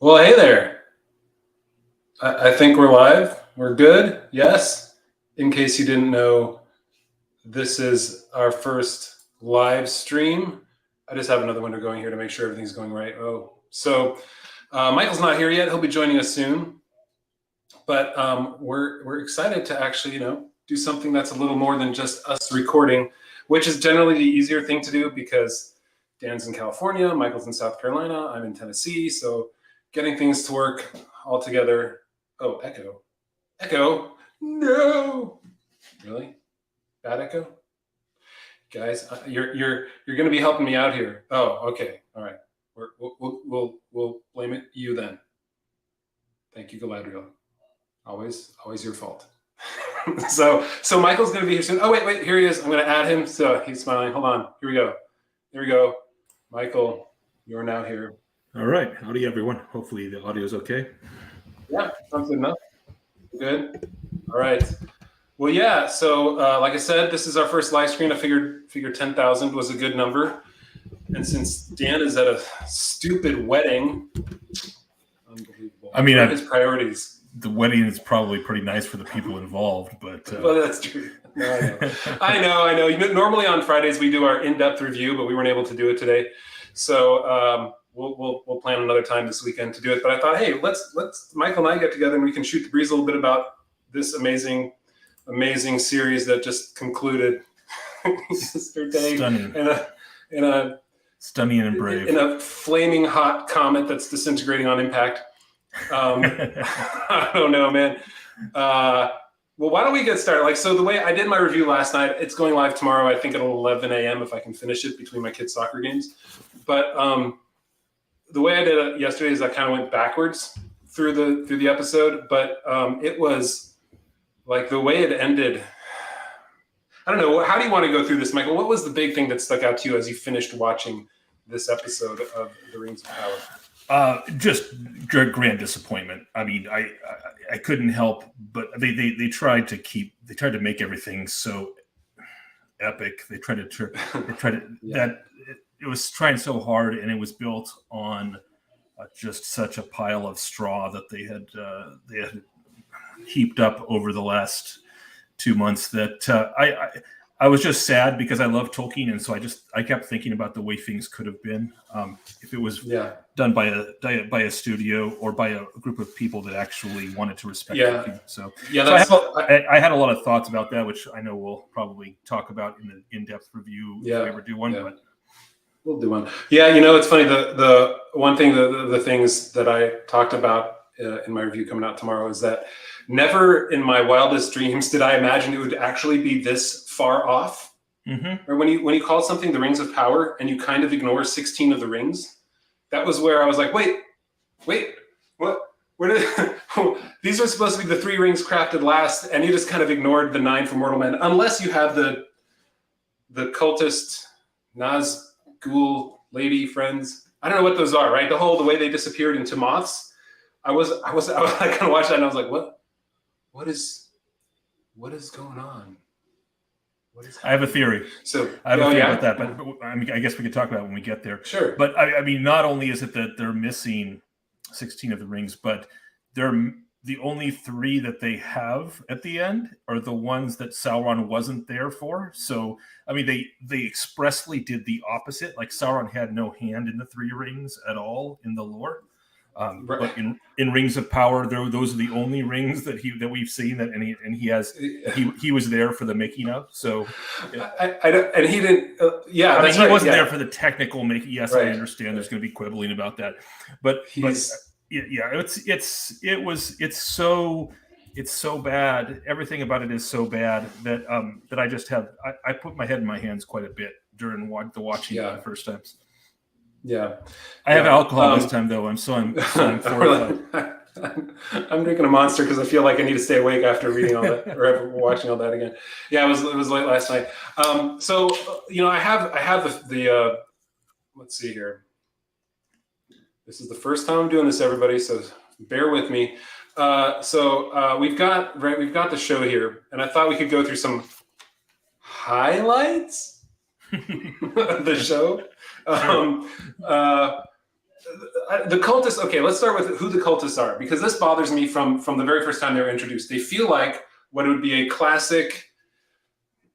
Well, hey there. I think we're live. We're good. Yes. In case you didn't know, this is our first live stream. I just have another window going here to make sure everything's going right. Michael's not here yet. He'll be joining us soon. But we're excited to actually, do something that's a little more than just us recording, which is generally the easier thing to do because Dan's in California, Michael's in South Carolina, I'm in Tennessee. So getting things to work all together. Oh, echo. No, really bad echo, guys. You're going to be helping me out here. Oh, okay, all right. We'll blame it you then. Thank you, Galadriel. Always your fault. So Michael's going to be here soon. Oh, wait, here he is. I'm going to add him. So he's smiling. Hold on. Here we go. There we go. Michael, you're now here. All right. Howdy, everyone. Hopefully the audio is okay. Yeah, sounds good enough. Good. All right. Well, yeah. So like I said, this is our first live stream. I figured 10,000 was a good number. And since Dan is at a stupid wedding, unbelievable. I mean, his priorities. The wedding is probably pretty nice for the people involved, but well, that's true. No, I know. Normally on Fridays we do our in-depth review, but we weren't able to do it today. So we'll plan another time this weekend to do it. But I thought, hey, let's Michael and I get together and we can shoot the breeze a little bit about this amazing series that just concluded yesterday. Stunning. In a stunning and brave. In a flaming hot comet that's disintegrating on impact. I don't know, man. Well, why don't we get started? So the way I did my review last night, it's going live tomorrow, I think at 11 a.m. if I can finish it between my kids' soccer games. But the way I did it yesterday is I kind of went backwards through the episode. But it was like the way it ended. I don't know. How do you want to go through this, Michael? What was the big thing that stuck out to you as you finished watching this episode of The Rings of Power? Just grand disappointment. I mean, I couldn't help, but they tried to make everything so epic. They tried to yeah. That it was trying so hard, and it was built on just such a pile of straw that they had heaped up over the last 2 months that I was just sad because I love Tolkien, and so I kept thinking about the way things could have been if it was done by a studio or by a group of people that actually wanted to respect Tolkien. So I had a lot of thoughts about that, which I know we'll probably talk about in the in-depth review if we ever do one. But we'll do one. Yeah, it's funny. The one thing, the things that I talked about in my review coming out tomorrow is that never in my wildest dreams did I imagine it would actually be this far off. Mm-hmm. Or when you call something the Rings of Power and you kind of ignore 16 of the rings, that was where I was like, wait, what? Where did these are supposed to be the 3 rings crafted last, and you just kind of ignored the 9 for mortal men, unless you have the cultist Nazgul lady friends. I don't know what those are, right? The way they disappeared into moths. I kind of watched that and I was like, what is going on? I have a theory. I have a theory about that, but I mean, I guess we could talk about it when we get there. Sure. But I mean, not only is it that they're missing 16 of the rings, but they're the only 3 that they have at the end are the ones that Sauron wasn't there for. So, I mean, they expressly did the opposite. Like Sauron had no hand in the 3 rings at all in the lore. But in Rings of Power, those are the only rings that we've seen he was there for the making of. So, and he didn't. He wasn't there for the technical making. Yes, right. I understand. There's going to be quibbling about that, but it's so bad. Everything about it is so bad that I just I put my head in my hands quite a bit during the watching the first times. Yeah, I have alcohol this time though. I'm fortified. I'm drinking a Monster because I feel like I need to stay awake after reading all that or watching all that again. Yeah, it was late last night. I have the let's see here. This is the first time I'm doing this, everybody, so bear with me. We've got the show here, and I thought we could go through some highlights the show. The cultists. Okay, let's start with who the cultists are, because this bothers me from the very first time they were introduced. They feel like what would be a classic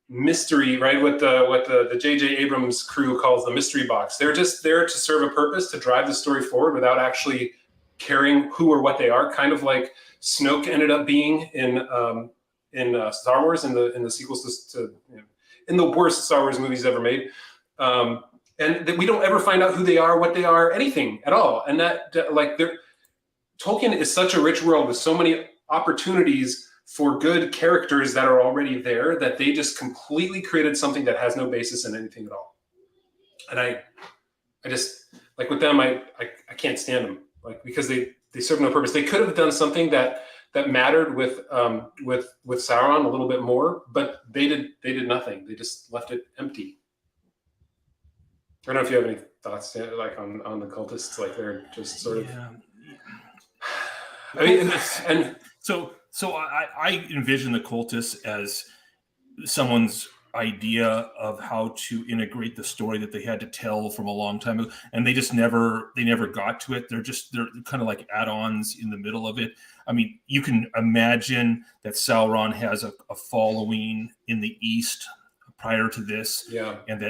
mystery, right? What the J.J. Abrams crew calls the mystery box. They're just there to serve a purpose, to drive the story forward without actually caring who or what they are. Kind of like Snoke ended up being in Star Wars, in the sequels to in the worst Star Wars movies ever made. And that we don't ever find out who they are, what they are, anything at all. And that Tolkien is such a rich world with so many opportunities for good characters that are already there, that they just completely created something that has no basis in anything at all. And I just, like, with them, I can't stand them, like, because they serve no purpose. They could have done something that mattered with Sauron a little bit more, but they did nothing. They just left it empty. I don't know if you have any thoughts, like, on the cultists, like they're just sort of. Yeah. I mean, and so I envision the cultists as someone's idea of how to integrate the story that they had to tell from a long time ago, and they never got to it. They're kind of like add-ons in the middle of it. I mean, you can imagine that Sauron has a following in the East prior to this, and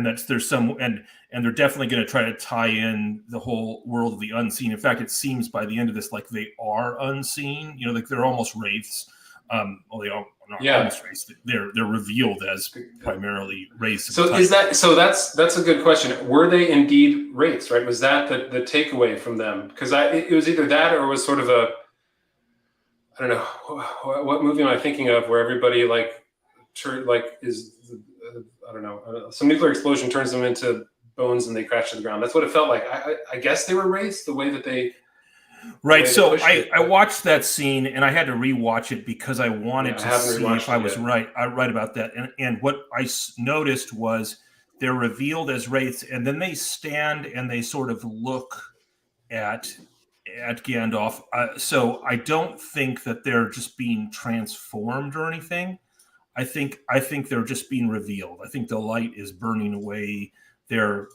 that's there's some, and they're definitely going to try to tie in the whole world of the unseen. In fact, it seems by the end of this like they are unseen. Like they're almost wraiths. Well, they are not almost wraiths. They're revealed as primarily wraiths. So that's a good question. Were they indeed wraiths? Right? Was that the takeaway from them? Because it was either that, or it was sort of a, I don't know, what movie am I thinking of where everybody is I don't know, some nuclear explosion turns them into bones and they crash to the ground. That's what it felt like. I guess they were wraiths, the way that they. Right. So I watched that scene and I had to rewatch it because I wanted to see if I was right about that. And what I noticed was they're revealed as wraiths, and then they stand and they sort of look at Gandalf. So I don't think that they're just being transformed or anything. I think they're just being revealed. I think the light is burning away their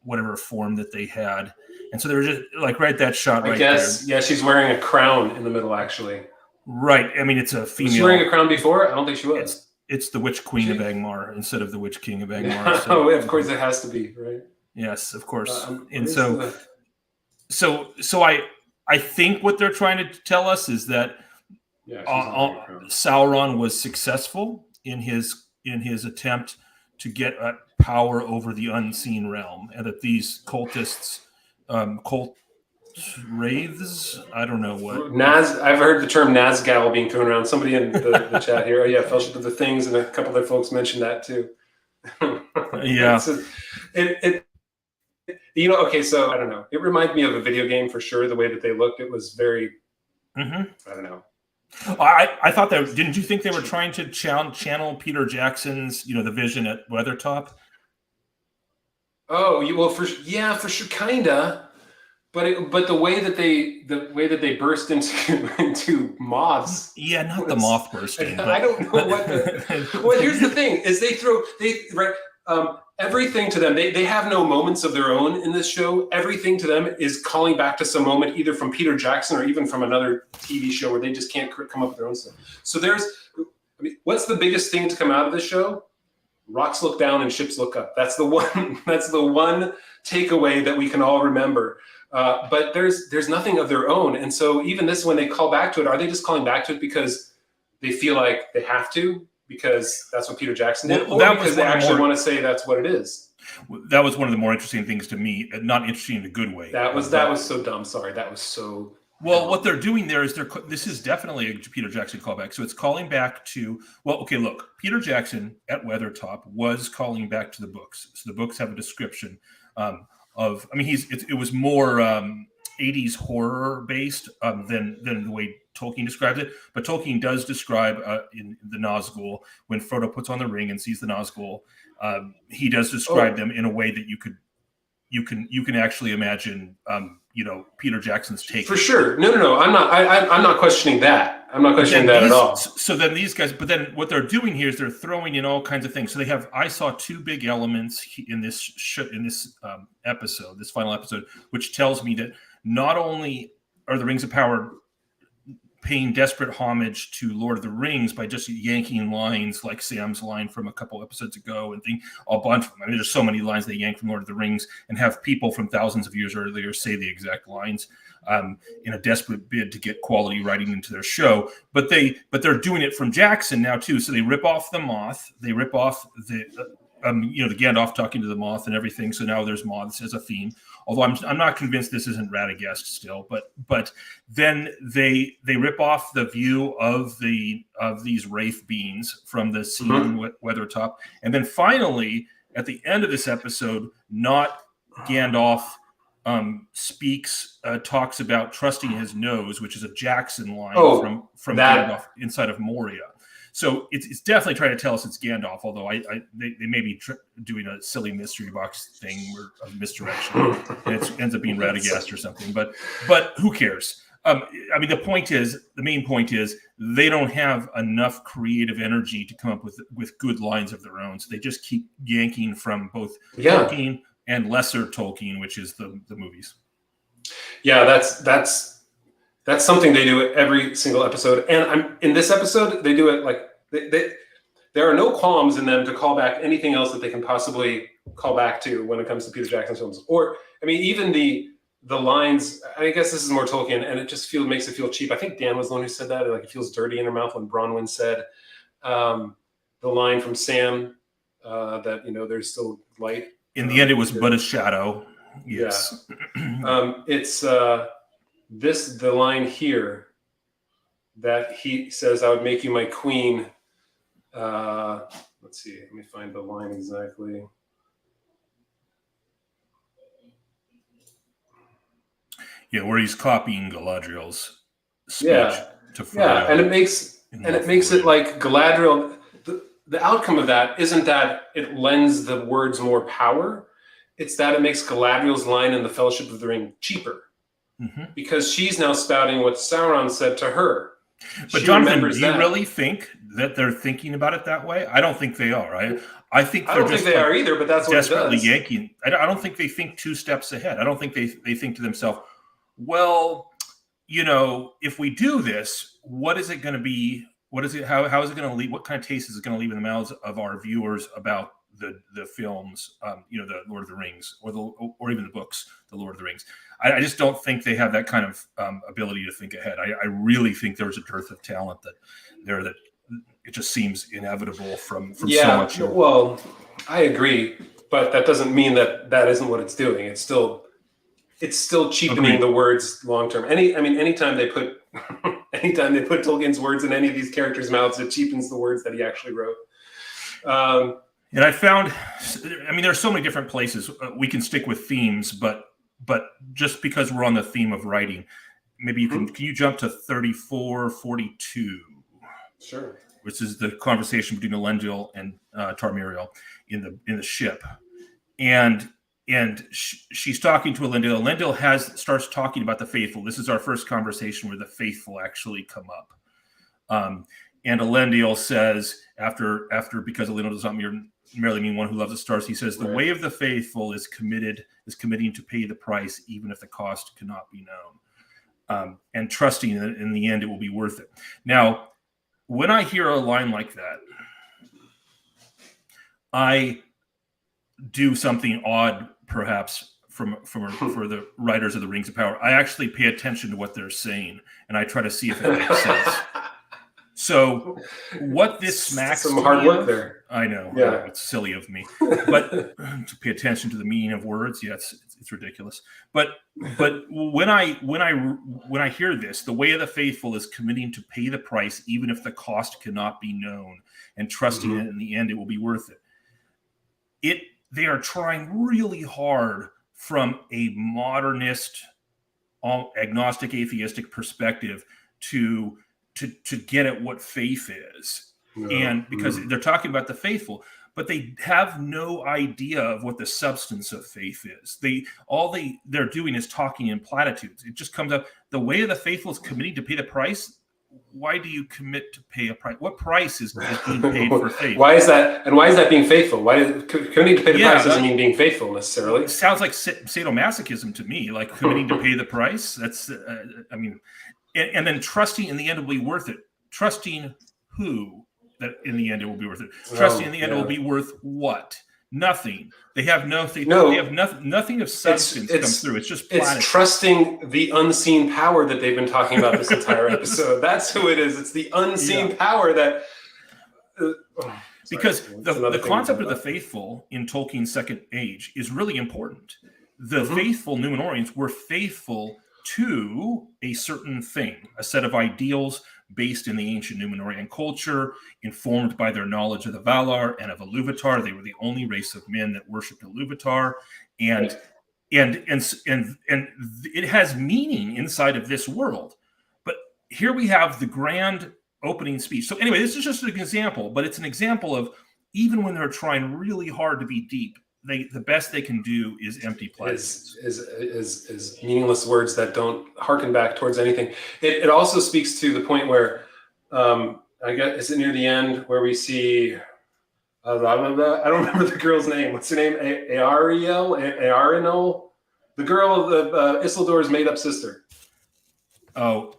whatever form that they had, and so they were just like that shot right there. Yeah, she's wearing a crown in the middle, actually. Right. I mean, it's a female. Was she wearing a crown before? I don't think she was. It's the Witch Queen of Angmar instead of the Witch King of Angmar. So, of course, it has to be, right? Yes, of course. And so I think what they're trying to tell us is that. Sauron was successful in his attempt to get power over the unseen realm, and that these cultists, wraiths, I don't know what. I've heard the term Nazgul being thrown around. Somebody in the chat here, Fellowship of the Things, and a couple other folks mentioned that too. Yeah. Okay, so I don't know. It reminds me of a video game for sure. The way that they looked, it was very. I don't know. I thought that. Didn't you think they were trying to channel Peter Jackson's, the vision at Weathertop? Oh, well, for sure, kinda. But the way that they burst into moths. Yeah, not the moth bursting. I don't know what well, here's the thing: is they everything to them. They have no moments of their own in this show. Everything to them is calling back to some moment, either from Peter Jackson or even from another TV show where they just can't come up with their own stuff. So what's the biggest thing to come out of this show? Rocks look down and ships look up. That's the one. That's the one takeaway that we can all remember. But there's nothing of their own, and so even this, when they call back to it, are they just calling back to it because they feel like they have to? Because that's what Peter Jackson did, or because they actually want to say that's what it is. That was one of the more interesting things to me. Not interesting in a good way. That was so dumb. Sorry, that was so. Well, what they're doing there is this is definitely a Peter Jackson callback. So it's calling back to look, Peter Jackson at Weathertop was calling back to the books. So the books have a description of. I mean, it was more 80s horror based than the way Tolkien describes it, but Tolkien does describe in the Nazgul, when Frodo puts on the ring and sees the Nazgul, he does describe them in a way that you could you can actually imagine, Peter Jackson's take. For sure. No. I'm not questioning that. I'm not questioning that at all. So then these guys, but then what they're doing here is they're throwing in all kinds of things. So I saw two big elements in this episode, this final episode, which tells me that not only are the Rings of Power paying desperate homage to Lord of the Rings by just yanking lines like Sam's line from a couple episodes ago and a bunch of them. I mean, there's so many lines they yank from Lord of the Rings and have people from thousands of years earlier say the exact lines in a desperate bid to get quality writing into their show. But they're doing it from Jackson now too. So they rip off the Moth, they rip off the Gandalf talking to the Moth and everything. So now there's moths as a theme. Although I'm not convinced this isn't Radagast still, but then they rip off the view of these wraith beings from the scene in Weathertop, and then finally at the end of this episode, not Gandalf talks about trusting his nose, which is a Jackson line from Gandalf inside of Moria. So it's definitely trying to tell us it's Gandalf, although they may be doing a silly mystery box thing of misdirection, and it ends up being Radagast or something. But who cares? I mean, the main point is they don't have enough creative energy to come up with good lines of their own. So they just keep yanking from both Tolkien and lesser Tolkien, which is the movies. Yeah, that's something they do every single episode, and in this episode they do it like there are no qualms in them to call back anything else that they can possibly call back to when it comes to Peter Jackson's films. Or I mean, even the lines. I guess this is more Tolkien, and it just makes it feel cheap. I think Dan was the one who said that. Like it feels dirty in her mouth when Bronwyn said the line from Sam that there's still light. In the end, it was but a shadow. Yes. Yeah. It's. The line here that he says, "I would make you my queen." Let's see. Let me find the line exactly. Yeah, where he's copying Galadriel's speech to Frodo. Yeah, and it makes it like Galadriel. The outcome of that isn't that it lends the words more power. It's that it makes Galadriel's line in the Fellowship of the Ring cheaper. Because she's now spouting what Sauron said to her. But Jonathan, do you really think that they're thinking about it that way? I don't think they are. I think I don't think they are either. But that's what desperately it does. yanking. I don't think they think two steps ahead. I don't think they think to themselves, well, if we do this, what is it going to be? What is it? How is it going to leave? What kind of taste is it going to leave in the mouths of our viewers about the films, the Lord of the Rings, or even the books, the Lord of the Rings? I just don't think they have that kind of ability to think ahead. I really think there's a dearth of talent that it just seems inevitable from so much. Well, I agree, but that doesn't mean that isn't what it's doing. It's still cheapening the words long term. Anytime they put Tolkien's words in any of these characters' mouths, it cheapens the words that he actually wrote. And I found, there's so many different places we can stick with themes, but just because we're on the theme of writing, maybe can you jump to 34:42? Sure. Which is the conversation between Elendil and Tarmiriel in the ship, and she's talking to Elendil. Elendil starts talking about the faithful. This is our first conversation where the faithful actually come up. And Elendil says after because Elendil does not merely mean one who loves the stars, he says the way of the faithful is committing to pay the price even if the cost cannot be known, and trusting that in the end it will be worth it. Now, when I hear a line like that, I do something odd, perhaps for the writers of the Rings of Power. I actually pay attention to what they're saying, and I try to see if it makes sense. So what this smacks some hard work there. I know. Yeah. It's silly of me. But to pay attention to the meaning of words, it's ridiculous. But when I hear this, the way of the faithful is committing to pay the price even if the cost cannot be known, and trusting that in the end it will be worth it. They are trying really hard from a modernist, agnostic, atheistic perspective to get at what faith is. And because they're talking about the faithful, but they have no idea of what the substance of faith is. They're doing is talking in platitudes. It just comes up. The way of the faithful is committing to pay the price. Why do you commit to pay a price? What price is being paid for faith? Why is that? And why is that being faithful? Why is committing to pay the price doesn't mean being faithful necessarily? It sounds like sadomasochism to me, like committing to pay the price. That's, and then trusting in the end will be worth it. Trusting who that in the end it will be worth it. Trusting in the end it will be worth what? Nothing. They have nothing. No, they have nothing of substance comes through. It's just platitude. It's trusting the unseen power that they've been talking about this entire episode. That's who it is. It's the unseen power that. Because the concept of the faithful in Tolkien's Second Age is really important. The faithful Númenóreans were faithful to a certain thing, a set of ideals based in the ancient Númenórean culture, informed by their knowledge of the Valar and of Ilúvatar. They were the only race of men that worshipped Ilúvatar, and it has meaning inside of this world. But here we have the grand opening speech. So anyway, this is just an example, but it's an example of even when they're trying really hard to be deep, the best they can do is empty platitudes. Is meaningless words that don't harken back towards anything. It also speaks to the point where I guess is it near the end where we see I don't remember the girl's name. What's her name? Arinol, the girl of Isildur's made-up sister. Oh,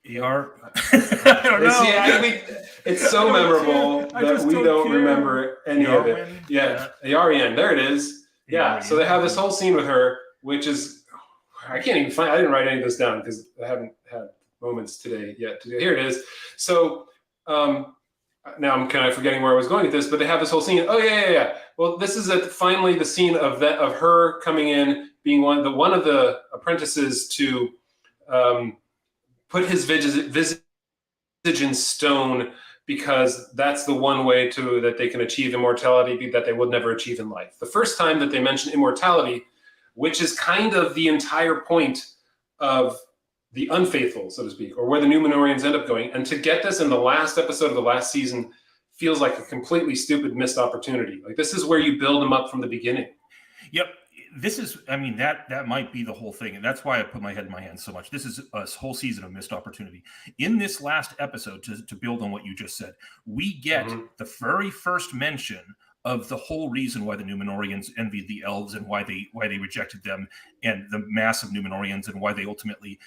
Ear. I don't know. It's so memorable that we don't remember any of it. Yeah, Ariane. There it is. Yeah. So they have this whole scene with her, which is I can't even find. I didn't write any of this down because I haven't had moments today yet. Here it is. So now I'm kind of forgetting where I was going with this, but they have this whole scene. Oh yeah. Well, this is finally the scene of her coming in, being one of the apprentices to put his visage in stone, because that's the one way that they can achieve immortality that they would never achieve in life. The first time that they mention immortality, which is kind of the entire point of the unfaithful, so to speak, or where the Númenóreans end up going. And to get this in the last episode of the last season feels like a completely stupid missed opportunity. Like this is where you build them up from the beginning. Yep. This is, that might be the whole thing. And that's why I put my head in my hands so much. This is a whole season of missed opportunity. In this last episode, to build on what you just said, we get the very first mention of the whole reason why the Númenóreans envied the elves and why they rejected them, and the mass of Númenóreans and why they ultimately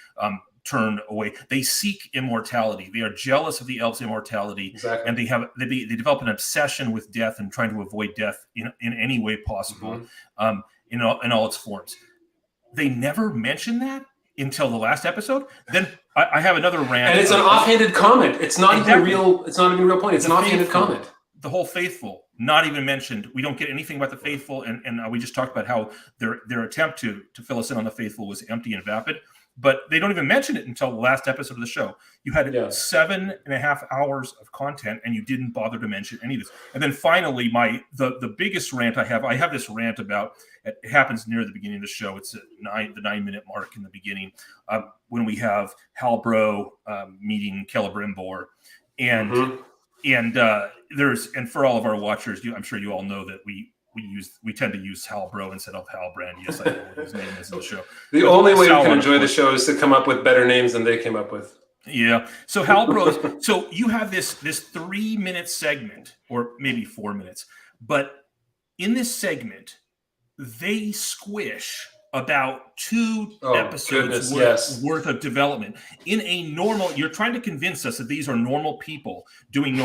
turn away. They seek immortality. They are jealous of the elves' immortality. Exactly. And they develop an obsession with death and trying to avoid death in any way possible. In all its forms. They never mention that until the last episode. Then I have another rant. And it's an offhanded comment. It's not even a real point. It's an offhanded comment. The whole faithful, not even mentioned. We don't get anything about the faithful, and we just talked about how their attempt to fill us in on the faithful was empty and vapid. But they don't even mention it until the last episode of the show. You had 7.5 hours of content, and you didn't bother to mention any of this. And then finally, the biggest rant I have this rant about. It happens near the beginning of the show. It's the 9-minute mark in the beginning when we have Halbro meeting Celebrimbor, and for all of our watchers, I'm sure you all know that we tend to use Halbro instead of Halbrand. Yes, I know what his name is in the show. The only way we can enjoy the show is to come up with better names than they came up with. Yeah. So Halbro. So you have this 3-minute segment, or maybe 4 minutes, but in this segment, they squish about 2 episodes worth of development in a normal. You're trying to convince us that these are normal people doing,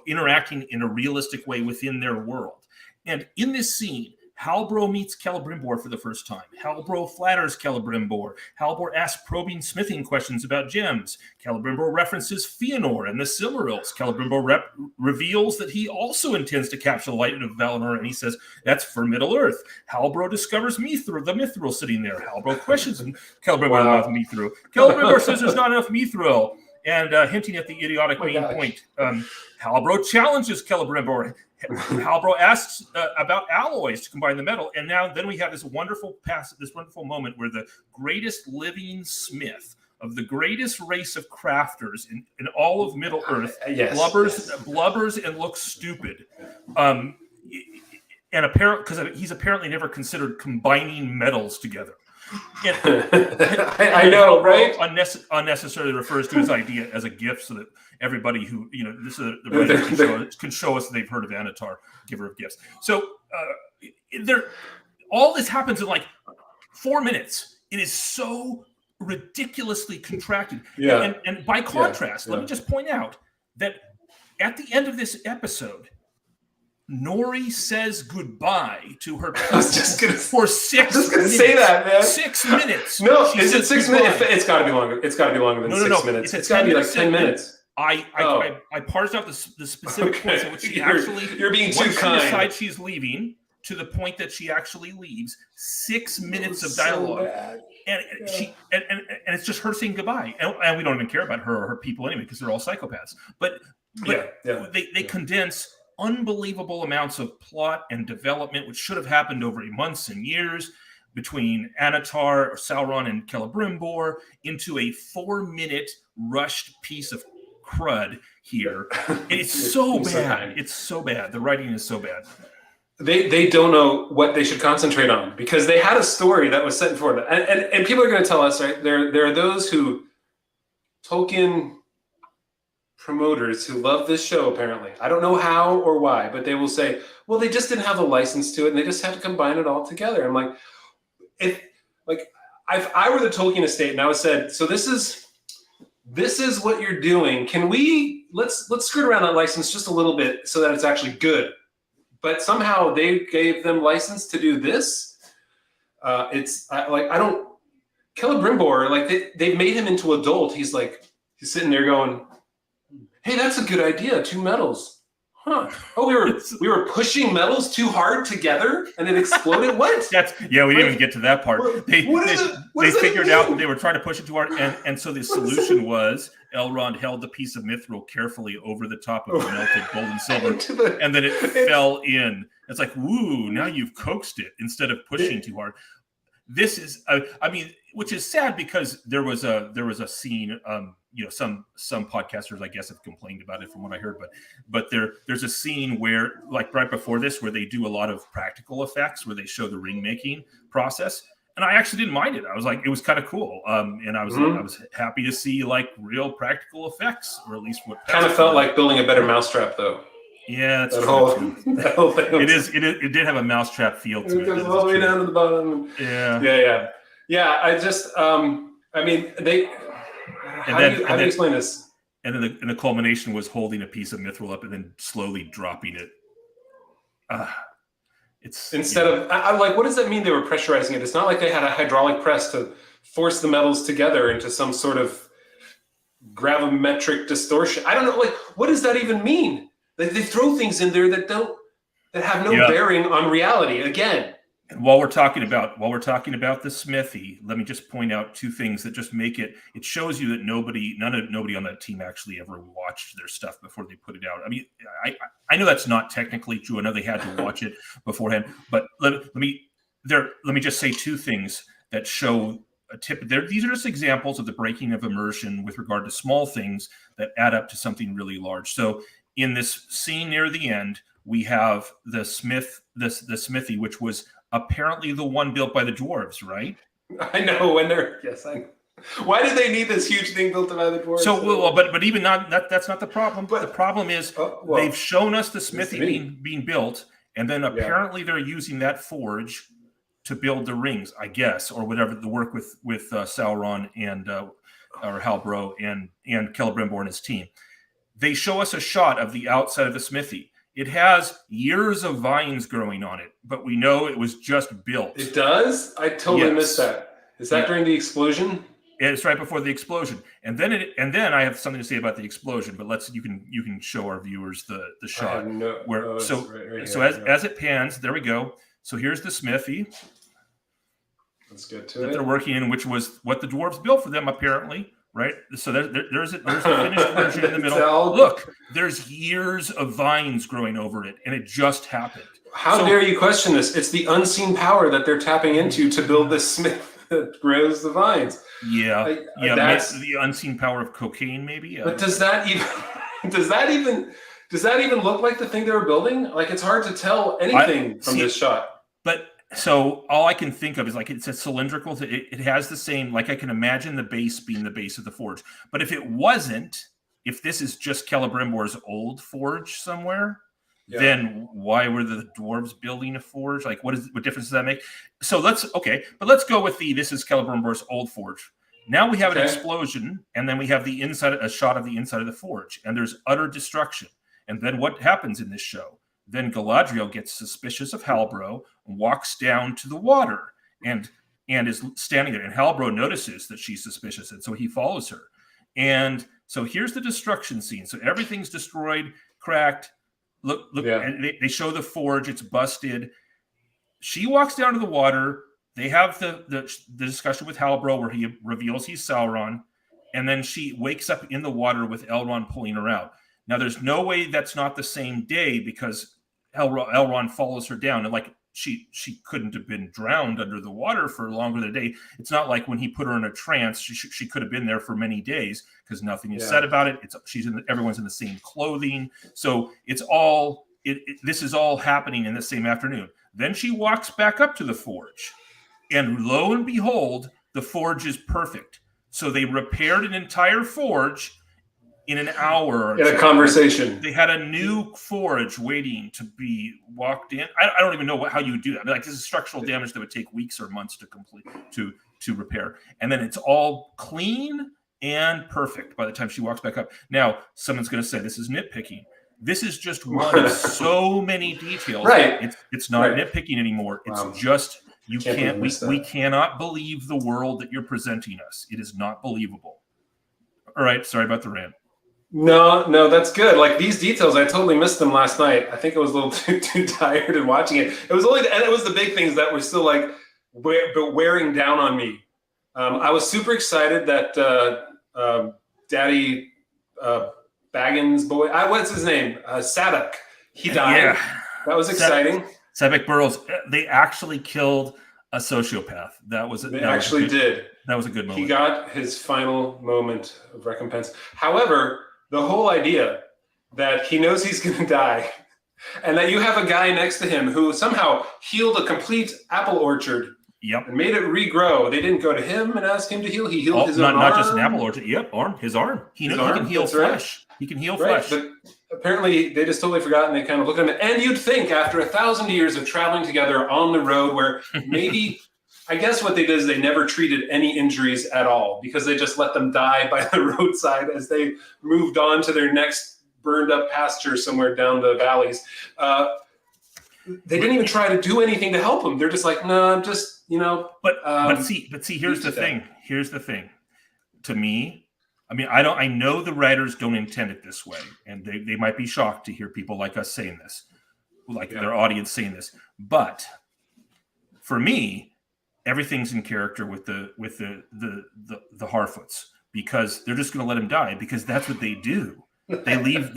interacting in a realistic way within their world. And in this scene, Halbro meets Celebrimbor for the first time. Halbro flatters Celebrimbor. Halbro asks probing smithing questions about gems. Celebrimbor references Fëanor and the Silmarils. Celebrimbor reveals that he also intends to capture the light of Valinor, and he says that's for Middle-earth. Halbro discovers Mithril, the Mithril sitting there. Halbro questions Celebrimbor about Mithril. Celebrimbor says there's not enough Mithril, and hinting at the idiotic main point. Halbro challenges Celebrimbor. Halbro asks about alloys to combine the metal, and then we have this wonderful moment where the greatest living smith of the greatest race of crafters in all of Middle Earth blubbers and looks stupid. and apparently because he's apparently never considered combining metals together. And I know, right? Unnecessarily refers to his idea as a gift, so that everybody who this is the writers can show us that they've heard of Anatar, giver of gifts. So all this happens in like 4 minutes. It is so ridiculously contracted. Yeah. And by contrast, let me just point out that at the end of this episode, Nori says goodbye to her I was just gonna say that, man. 6 minutes. No, is it 6 minutes? It's got to be longer. It's got to be longer than 6 minutes. It's got to be like 10 minutes. I parsed out the specific points in which she you're being too kind. She decides she's leaving to the point that she actually leaves. 6 minutes of dialogue, and it's just her saying goodbye, and we don't even care about her or her people anyway because they're all psychopaths. But they condense unbelievable amounts of plot and development, which should have happened over months and years between Anatar or Sauron and Celebrimbor into a 4-minute rushed piece of crud here. It's so bad. It's so bad. The writing is so bad. They don't know what they should concentrate on because they had a story that was set forward. And people are going to tell us, right? There are those who Tolkien promoters who love this show, apparently. I don't know how or why, but they will say, well, they just didn't have the license to it and they just had to combine it all together. I'm like, if I were the Tolkien estate and I was said, so this is what you're doing. Can we let's skirt around that license just a little bit so that it's actually good. But somehow they gave them license to do this. Celebrimbor, like they've made him into adult. He's sitting there going, hey, that's a good idea. 2 metals. Huh. Oh, we were pushing metals too hard together and it exploded? What? We didn't even get to that part. They figured out they were trying to push it too hard, and so the solution was Elrond held the piece of mithril carefully over the top of the melted gold and silver, and then it fell in. It's like, woo, now you've coaxed it instead of pushing too hard. This is, which is sad because there was a scene. Some podcasters, I guess, have complained about it from what I heard, but there's a scene where, like right before this, where they do a lot of practical effects, where they show the ring making process, and I actually didn't mind it. I was like, it was kind of cool, and I was happy to see like real practical effects, or at least what kind of felt like building a better mousetrap, though. Yeah, that's that true. whole thing. It did have a mousetrap feel to it. It goes all the way down to the bottom. Yeah. I just, they. How do you explain this? And then the culmination was holding a piece of mithril up and then slowly dropping it. It's instead of I'm like, what does that mean? They were pressurizing it. It's not like they had a hydraulic press to force the metals together into some sort of gravimetric distortion. I don't know. Like, what does that even mean? They throw things in there that have no bearing on reality. Again. And while we're talking about the smithy, let me just point out 2 things that just make it shows you that nobody on that team actually ever watched their stuff before they put it out. I mean, I know that's not technically true. I know they had to watch it beforehand, but let me just say 2 things that show a tip. These are just examples of the breaking of immersion with regard to small things that add up to something really large. So in this scene near the end, we have the smithy, which was apparently the one built by the dwarves, right? I know Why did they need this huge thing built by the dwarves? So, but even that's not the problem. But the problem is they've shown us the smithy being built, and then apparently they're using that forge to build the rings, I guess, or whatever, the work with Sauron and or Halbrand and Celebrimbor and his team. They show us a shot of the outside of the smithy. It has years of vines growing on it, but we know it was just built. It does? I totally missed that. Is that during the explosion? It's right before the explosion. And then I have something to say about the explosion, but you can show our viewers the shot. As it pans, there we go. So here's the smithy. Let's get to it. That they're working in, which was what the dwarves built for them, apparently. Right, so there's a finished version in the middle. Look, there's years of vines growing over it, and it just happened. How dare you question this? It's the unseen power that they're tapping into to build this smith that grows the vines. That's the unseen power of cocaine, maybe. But does that even Does that even look like the thing they were building? Like, it's hard to tell anything from this shot. But so all I can think of is like it's a cylindrical. It has the same. Like I can imagine the base being the base of the forge. But if it wasn't, if this is just Celebrimbor's old forge somewhere, then why were the dwarves building a forge? Like, what difference does that make? So let's go with this is Celebrimbor's old forge. Now we have an explosion, and then we have a shot of the inside of the forge, and there's utter destruction. And then what happens in this show? Then Galadriel gets suspicious of Halbro and walks down to the water and is standing there. And Halbro notices that she's suspicious, and so he follows her. And so here's the destruction scene. So everything's destroyed, cracked. Look, and they show the forge. It's busted. She walks down to the water. They have the discussion with Halbro where he reveals he's Sauron. And then she wakes up in the water with Elrond pulling her out. Now, there's no way that's not the same day because Elrond follows her down. And like she couldn't have been drowned under the water for longer than a day. It's not like when he put her in a trance, she could have been there for many days because nothing is said about it. Everyone's in the same clothing. So it's all, this is all happening in the same afternoon. Then she walks back up to the forge. And lo and behold, the forge is perfect. So they repaired an entire forge in an hour. In a conversation. They had a new forge waiting to be walked in. I don't even know how you would do that. I mean, like, this is structural damage that would take weeks or months to complete, to repair. And then it's all clean and perfect by the time she walks back up. Now, someone's going to say this is nitpicking. This is just one of so many details. Right. It's not nitpicking anymore. It's just... we cannot believe the world that you're presenting us. It is not believable. All right. Sorry about the rant. No, that's good. Like these details, I totally missed them last night. I think I was a little too tired in watching it. It was the big things that were still like wearing down on me. I was super excited that Daddy Baggins boy, what's his name? Sadak. He died. Yeah. That was exciting. Sebek Burrows, they actually killed a sociopath. That was a good moment. He got his final moment of recompense. However, the whole idea that he knows he's going to die and that you have a guy next to him who somehow healed a complete apple orchard and made it regrow. They didn't go to him and ask him to heal. He healed his own arm. Not just an apple orchard. Yep, his arm. He can heal flesh. Right. He can heal flesh. But apparently, they just totally forgot, and they kind of looked at him. And you'd think after 1,000 years of traveling together on the road, where maybe, I guess what they did is they never treated any injuries at all because they just let them die by the roadside as they moved on to their next burned up pasture somewhere down the valleys. They didn't even try to do anything to help him. They're just like, no, I'm just, But see, here's the thing. Here's the thing. To me, I mean, I know the writers don't intend it this way, and they might be shocked to hear people like us saying this, like their audience saying this. But for me, everything's in character with the Harfoots because they're just going to let him die because that's what they do. They leave.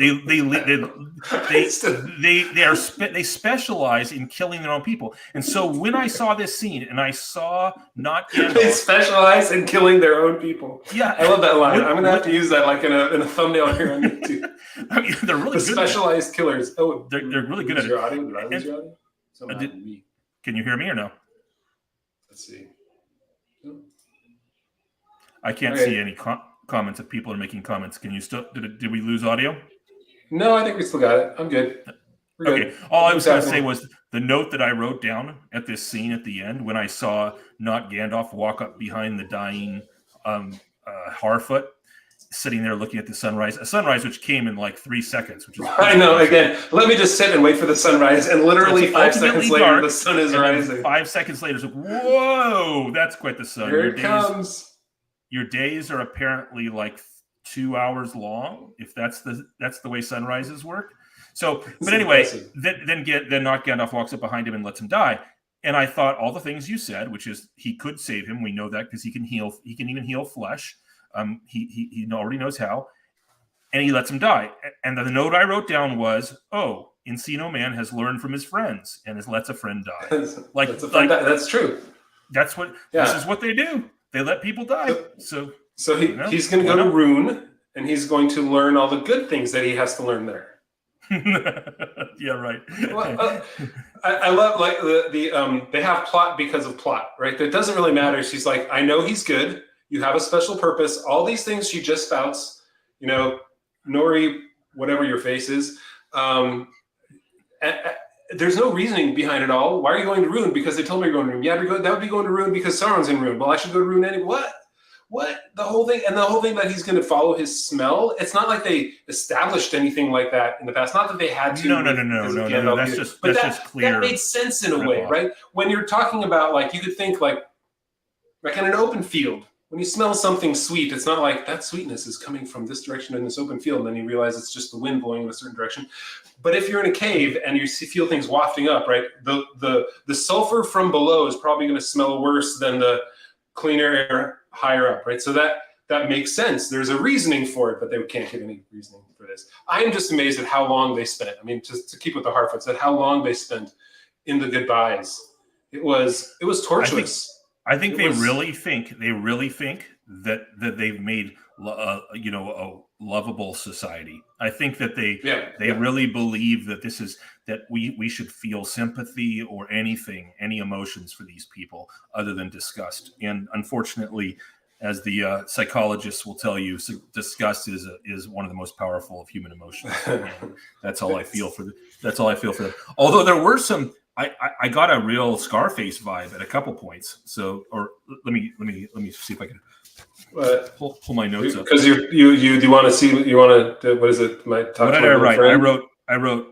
They specialize in killing their own people. And so when I saw this scene and I saw not Gandalf, they specialize in killing their own people. Yeah, I love that line. I'm gonna have to use that like in a thumbnail here on YouTube. I mean, they're really good. Specialized killers. Oh, they're really good at it. Your audio? Did I lose your audio? Can you hear me or no? Let's see. I can't see any comments. If people are making comments, can you still? Did we lose audio? No, I think we still got it. I'm good. We're good. All I was going to say was the note that I wrote down at this scene at the end when I saw not Gandalf walk up behind the dying Harfoot, sitting there looking at the sunrise. A sunrise which came in like 3 seconds. Which is I know. Again, let me just sit and wait for the sunrise, and literally 5 seconds later, the sun is rising. 5 seconds later, it's like, whoa, that's quite the sun. Here it comes. Your days are apparently like 2 hours long, if that's the way sunrises work. So, but anyway, then not Gandalf walks up behind him and lets him die. And I thought all the things you said, which is he could save him. We know that because he can heal. He can even heal flesh. He already knows how, and he lets him die. And the note I wrote down was, "Oh, Encino Man has learned from his friends and lets a friend die." That's true. That's what this is what they do. They let people die. So he's going to go to Rune, and he's going to learn all the good things that he has to learn there. Yeah, right. Well, I love like they have plot because of plot, right? That doesn't really matter. She's like, I know he's good. You have a special purpose. All these things she just spouts, you know, Nori, whatever your face is. There's no reasoning behind it all. Why are you going to Ruin? Because they told me you're going to Ruin. Yeah, that would be going to Ruin because Sauron's in Ruin. Well, I should go to Ruin anyway. What? The whole thing, and the whole thing that he's going to follow his smell. It's not like they established anything like that in the past. Not that they had to. No. That's just clear. That made sense in a way, right? When you're talking about like, you could think like in an open field. When you smell something sweet, it's not like that sweetness is coming from this direction in this open field, and then you realize it's just the wind blowing in a certain direction. But if you're in a cave and you feel things wafting up, right, the sulfur from below is probably going to smell worse than the cleaner air higher up, right? So that makes sense. There's a reasoning for it, but they can't give any reasoning for this. I am just amazed at how long they spent. I mean, just to keep with the Harfoots, at how long they spent in the goodbyes. It was torturous. I think they really think that they've made a lovable society. I think that they really believe that this is that we should feel sympathy or any emotions for these people other than disgust. And unfortunately, as the psychologists will tell you, disgust is one of the most powerful of human emotions. That's all I feel for them. Although there were some. I got a real Scarface vibe at a couple points. So, or let me see if I can pull my notes up. Because you do you want to see what is it? What did I write? I wrote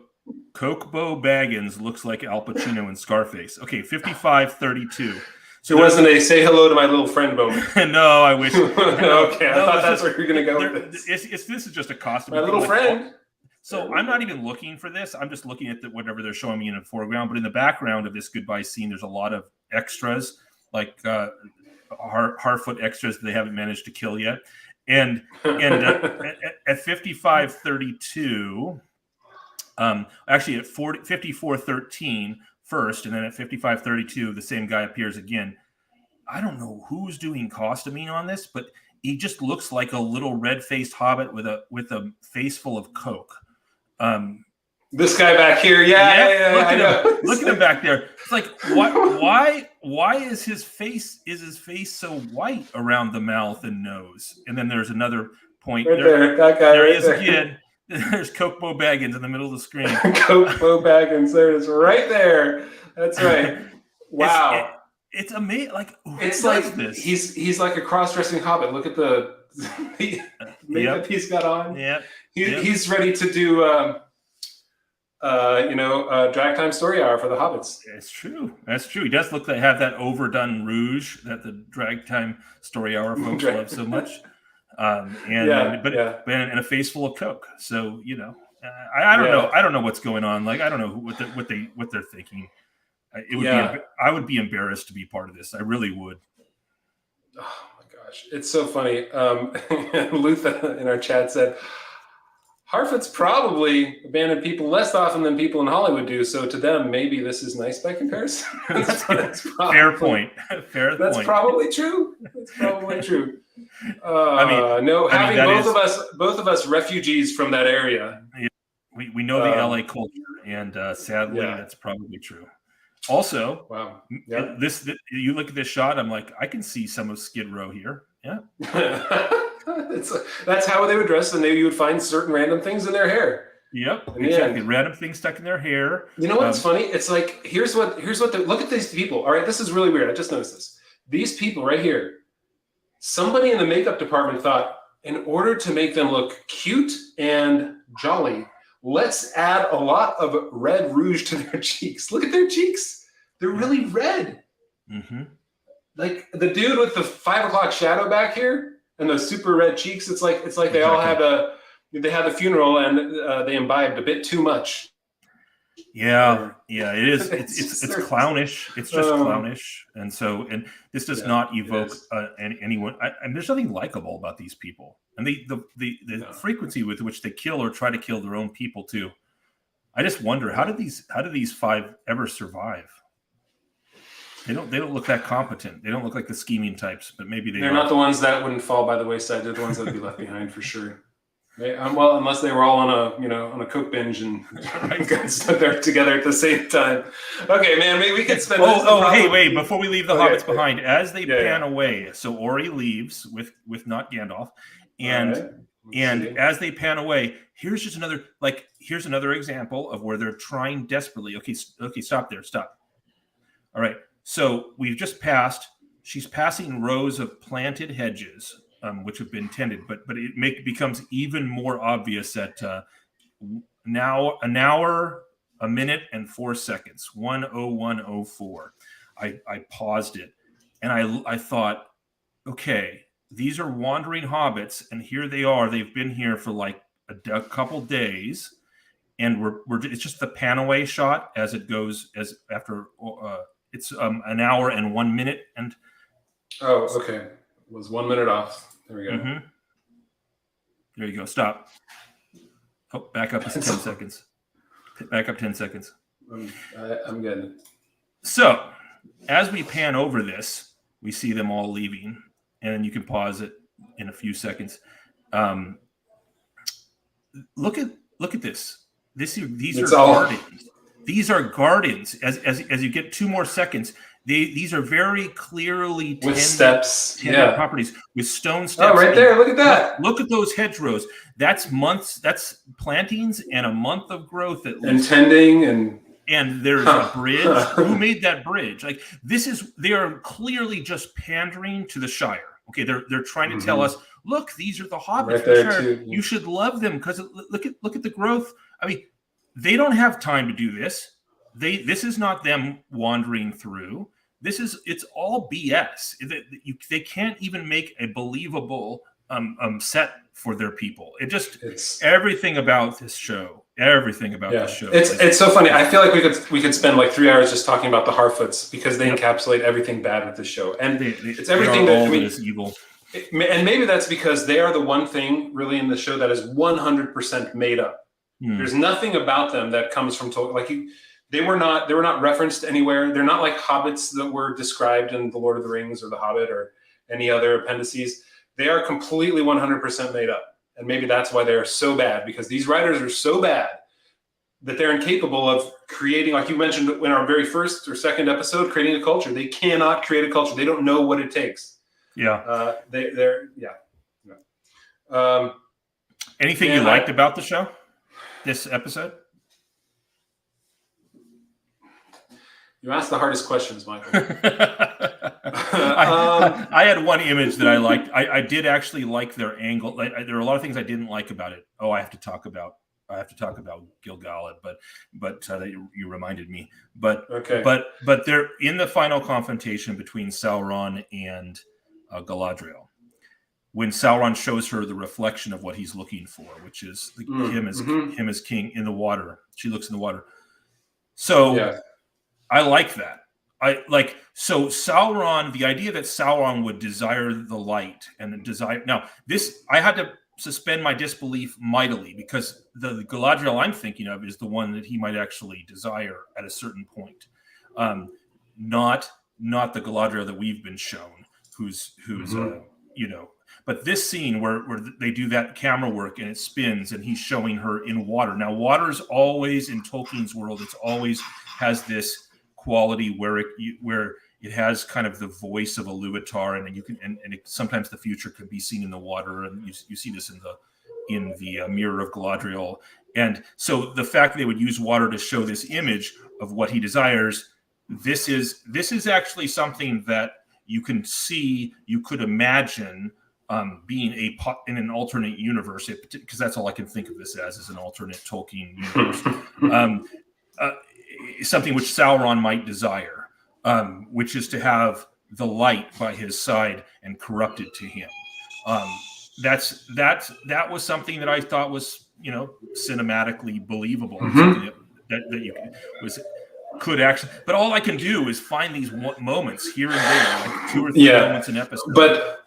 Coke-Bo Baggins looks like Al Pacino in Scarface. Okay, 55-32. So it wasn't a say hello to my little friend moment. No, I wish. Okay, I thought that's where you're going to go with this. This is just a costume. My little friend. So I'm not even looking for this. I'm just looking at whatever they're showing me in the foreground. But in the background of this goodbye scene, there's a lot of extras, like Harfoot extras that they haven't managed to kill yet. And at 55-32, actually at 54-13 first, and then at 55-32, the same guy appears again. I don't know who's doing costuming on this, but he just looks like a little red-faced hobbit with a face full of coke. This guy back here, look at him back there. It's like, why is his face so white around the mouth and nose? And then there's another point right there. That guy. There he is again. There's Coke-Bo Baggins in the middle of the screen. Coke-Bo Baggins, there it is, right there. That's right. Wow. It's amazing. Like, it's like this? He's like a cross-dressing hobbit. Look at the makeup he's got on. Yeah. He's ready to do, drag time story hour for the hobbits. That's true. He does look like have that overdone rouge that the drag time story hour folks love so much. And a face full of coke. So I don't know. I don't know what's going on. Like I don't know what they're thinking. I would be embarrassed to be part of this. I really would. Oh my gosh, it's so funny. Lutha in our chat said, Harfoots probably abandon people less often than people in Hollywood do. So to them, maybe this is nice by comparison. Fair point. That's probably true. Having both of us refugees from that area. We know the LA culture, and sadly, that's probably true. Also, wow. You look at this shot. I'm like, I can see some of Skid Row here. Yeah. That's how they would dress, and you would find certain random things in their hair. Yep, exactly. Random things stuck in their hair. You know what's funny? It's like here's what look at these people. All right, this is really weird. I just noticed this. These people right here. Somebody in the makeup department thought, in order to make them look cute and jolly, let's add a lot of red rouge to their cheeks. Look at their cheeks. They're really red. Mm-hmm. Like the dude with the 5 o'clock shadow back here and those super red cheeks. It's like they all had the funeral and they imbibed a bit too much. Yeah, it is. It's clownish. It's just clownish, and this does not evoke anyone. And there's nothing likable about these people, and the frequency with which they kill or try to kill their own people too. I just wonder how do these 5 ever survive? They don't look that competent. They don't look like the scheming types, but maybe they're not the ones that wouldn't fall by the wayside. They're the ones that would be left behind for sure. Well, unless they were all on a coke binge and got stuck there together at the same time. Okay, man, maybe we could spend. Hey, wait! Before we leave the hobbits behind, as they pan away, so Ori leaves with not Gandalf, and as they pan away, here's another example of where they're trying desperately. Okay, stop there, stop. All right, so we've just passed. She's passing rows of planted hedges, which have been tended, but it becomes even more obvious that now an hour, a minute, and 4 seconds, 1:01:04. I paused it, and I thought, okay, these are wandering hobbits, and here they are. They've been here for like a couple days, and it's just the pan away shot as it goes as after it's an hour and 1 minute and. Oh, okay. It was 1 minute off. There we go. Mm-hmm. There you go. Stop. Oh, back up to 10 seconds. Back up 10 seconds. I'm good. So, as we pan over this, we see them all leaving, and you can pause it in a few seconds. Look at this. These are gardens. These are gardens. As you get 2 more seconds. These are very clearly with steps, properties with stone steps. Oh, right there! Look at that! Look at those hedgerows. That's months. That's plantings and a month of growth at least. And tending and there's a bridge. Who made that bridge? Like they are clearly just pandering to the Shire. Okay, they're trying to tell us, look, these are the hobbits. Right there too. You should love them because look at the growth. I mean, they don't have time to do this. This is not them wandering through. It's all BS. They can't even make a believable set for their people. It's everything about this show. Everything about this show. It's so funny. I feel like we could spend like 3 hours just talking about the Harfoots because they encapsulate everything bad with the show, and it's everything that is evil. And maybe that's because they are the one thing really in the show that is 100% made up. There's nothing about them that comes from They were not referenced anywhere. They're not like hobbits that were described in The Lord of the Rings or The Hobbit or any other appendices. They are completely 100% made up. And maybe that's why they're so bad, because these writers are so bad that they're incapable of creating, like you mentioned in our very first or second episode, creating a culture. They cannot create a culture. They don't know what it takes. Yeah. Anything you liked about the show, this episode? You asked the hardest questions, Michael. I had one image that I liked. I did actually like their angle. There are a lot of things I didn't like about it. Oh, I have to talk about Gil-galad, but you reminded me. But they're in the final confrontation between Sauron and Galadriel. When Sauron shows her the reflection of what he's looking for, which is him as king in the water. She looks in the water. So. Yeah. I like that. So Sauron, the idea that Sauron would desire the light and desire. Now, I had to suspend my disbelief mightily because the Galadriel I'm thinking of is the one that he might actually desire at a certain point. Not the Galadriel that we've been shown, who's But this scene where they do that camera work and it spins and he's showing her in water. Now, water's always in Tolkien's world. It's always has this quality where it has kind of the voice of a Iluvatar, and you can sometimes the future can be seen in the water, and you see this in the mirror of Galadriel. And so the fact that they would use water to show this image of what he desires, this is actually something that you can see, you could imagine being in an alternate universe, because that's all I can think of this as is an alternate Tolkien universe. Something which Sauron might desire, which is to have the light by his side and corrupt it to him. That was something that I thought was cinematically believable. That you could actually, but all I can do is find these moments here and there, like 2 or 3 moments an episode. But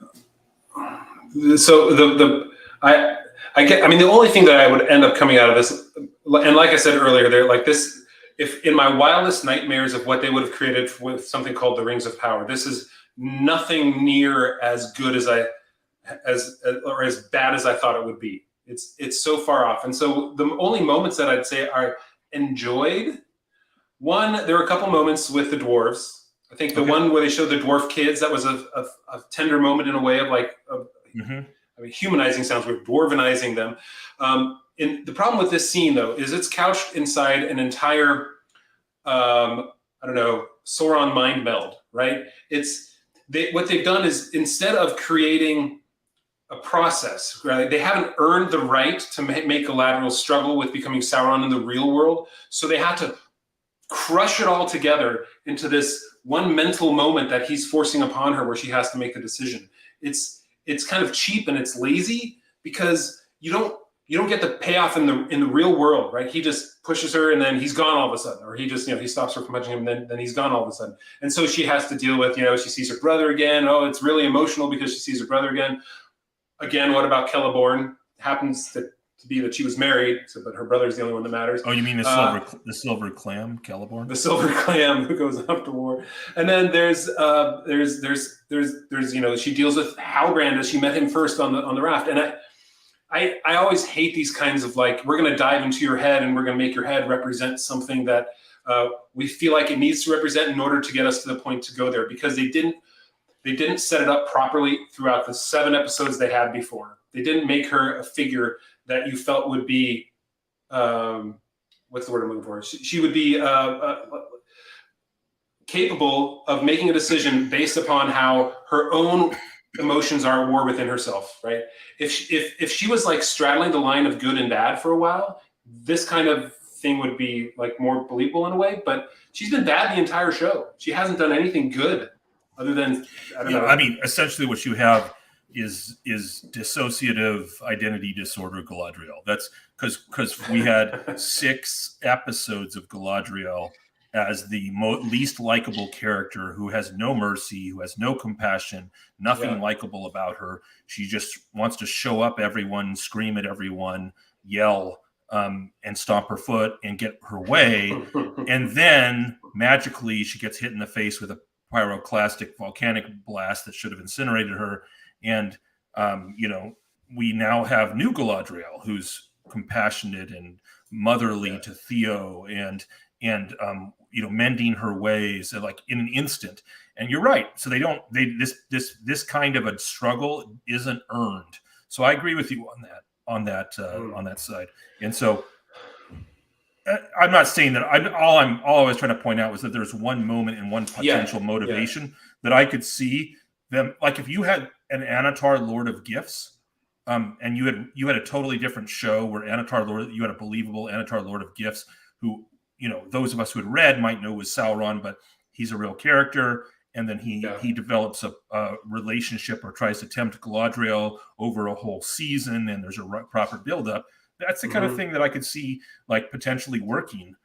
so I get. I mean, the only thing that I would end up coming out of this, and like I said earlier, they're like this. If in my wildest nightmares of what they would have created with something called the Rings of Power, this is nothing near as good as bad as I thought it would be. It's so far off. And so the only moments that I'd say are enjoyed, one, there were a couple moments with the dwarves. I think the one where they showed the dwarf kids, that was a tender moment in a way of like, I mean, humanizing sounds weird, dwarvenizing them. And the problem with this scene, though, is it's couched inside an entire, I don't know, Sauron mind meld, right? What they've done is, instead of creating a process, right? They haven't earned the right to make Galadriel struggle with becoming Sauron in the real world. So they had to crush it all together into this one mental moment that he's forcing upon her, where she has to make the decision. It's kind of cheap and it's lazy, because you don't get the payoff in the real world, right? He just pushes her and then he's gone all of a sudden, or he just, he stops her from punching him, and then he's gone all of a sudden. And so she has to deal with, she sees her brother again. Oh, it's really emotional because she sees her brother again. Again, what about Celeborn? Happens to be that she was married, but her brother's the only one that matters. Oh, you mean the silver clam, Celeborn? The silver clam who goes off to war. And then there's she deals with Halbrand as she met him first on the raft. And I always hate these kinds of, like, we're going to dive into your head and we're going to make your head represent something that we feel like it needs to represent in order to get us to the point to go there, because they didn't set it up properly throughout the 7 episodes they had before. They didn't make her a figure that you felt would be, what's the word I'm looking for? She would be capable of making a decision based upon how her own emotions are at war within herself, right? If she was like straddling the line of good and bad for a while, this kind of thing would be like more believable in a way. But she's been bad the entire show. She hasn't done anything good other than, I don't know. I mean, essentially what you have is dissociative identity disorder Galadriel. That's because we had 6 episodes of Galadriel as the least likable character, who has no mercy, who has no compassion, nothing likable about her. She just wants to show up everyone, scream at everyone, yell, and stomp her foot and get her way. And then magically she gets hit in the face with a pyroclastic volcanic blast that should have incinerated her. And, we now have new Galadriel, who's compassionate and motherly to Theo and mending her ways like in an instant. And you're right. So this kind of a struggle isn't earned. So I agree with you on that side. And so I'm not saying that all I was trying to point out was that there's one moment and one potential motivation that I could see them. Like if you had an Anatar Lord of Gifts, and you had a totally different show where you had a believable Anatar Lord of Gifts who, those of us who had read might know was Sauron, but he's a real character. And then he develops a relationship or tries to tempt Galadriel over a whole season, and there's a proper buildup. That's the kind of thing that I could see like potentially working